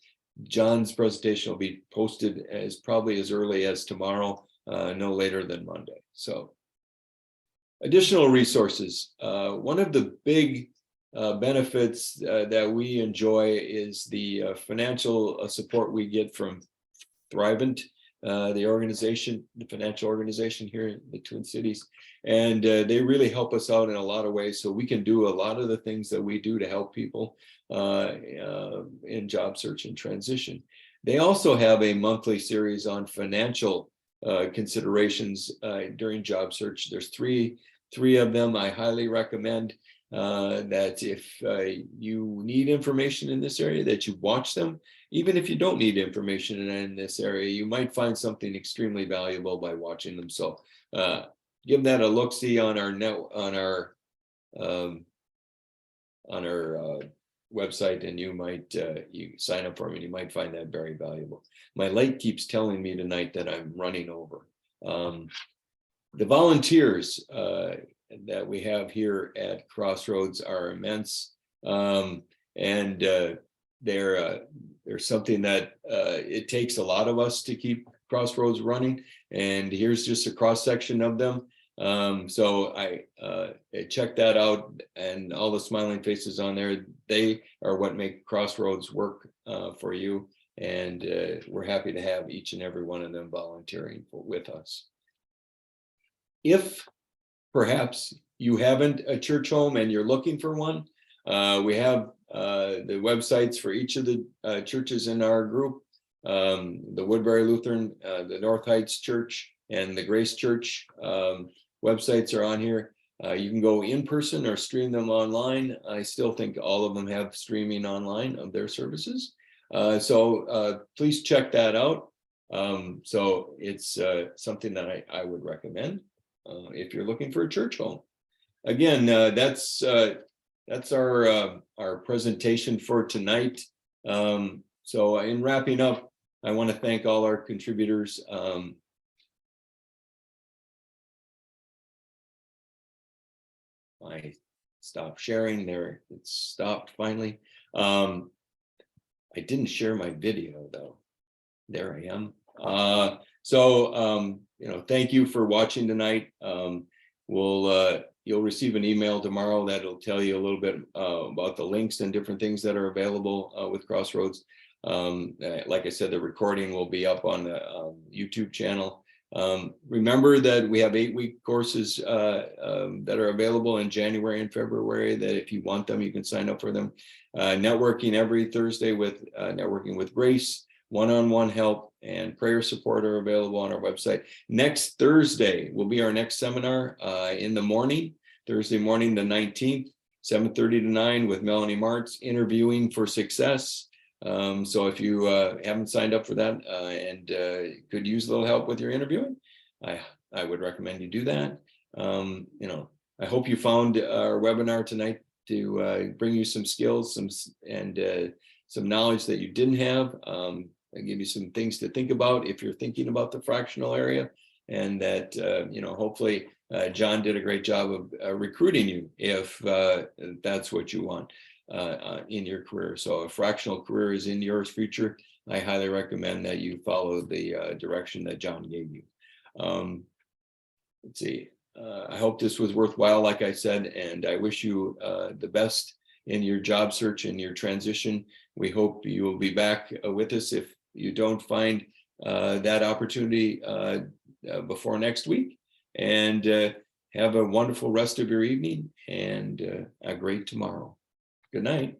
John's presentation will be posted probably as early as tomorrow, no later than Monday. So additional resources. One of the big benefits that we enjoy is the financial support we get from Thrivent, the organization, the financial organization here in the Twin Cities. And they really help us out in a lot of ways, so we can do a lot of the things that we do to help people in job search and transition. They also have a monthly series on financial considerations during job search. There's three of them. I highly recommend that if you need information in this area, that you watch them. Even if you don't need information in this area, you might find something extremely valuable by watching them. So give that a look-see on our website, and you might you sign up for them and you might find that very valuable. My light keeps telling me tonight that I'm running over. The volunteers that we have here at Crossroads are immense, and they're something that it takes a lot of us to keep Crossroads running, and here's just a cross section of them. So I check that out, and all the smiling faces on there, they are what make Crossroads work for you, and we're happy to have each and every one of them volunteering with us. If perhaps you haven't a church home and you're looking for one, we have the websites for each of the churches in our group. The Woodbury Lutheran, the North Heights Church, and the Grace Church websites are on here. You can go in person or stream them online. I still think all of them have streaming online of their services. So please check that out. So it's something that I would recommend if you're looking for a church home. Again, that's our presentation for tonight. So in wrapping up, I want to thank all our contributors. I stopped sharing there. It stopped finally. I didn't share my video though. There I am. Thank you for watching tonight. You'll receive an email tomorrow that'll tell you a little bit about the links and different things that are available with Crossroads. Like I said, the recording will be up on the YouTube channel. Remember that we have 8-week courses that are available in January and February, that if you want them, you can sign up for them. Networking every Thursday with Networking with Grace, one-on-one help, and prayer support are available on our website. Next Thursday will be our next seminar in the morning, Thursday morning, the 19th, 7:30 to 9 with Melanie Martz, Interviewing for Success. So if you haven't signed up for that and could use a little help with your interviewing, I would recommend you do that. I hope you found our webinar tonight to bring you some skills, some knowledge that you didn't have. I give you some things to think about if you're thinking about the fractional area, and that hopefully John did a great job of recruiting you if that's what you want in your career. So a fractional career is in your future. I highly recommend that you follow the direction that John gave you. Let's see. I hope this was worthwhile, like I said, and I wish you the best in your job search and your transition. We hope you will be back with us if you don't find that opportunity before next week. And have a wonderful rest of your evening and a great tomorrow. Good night.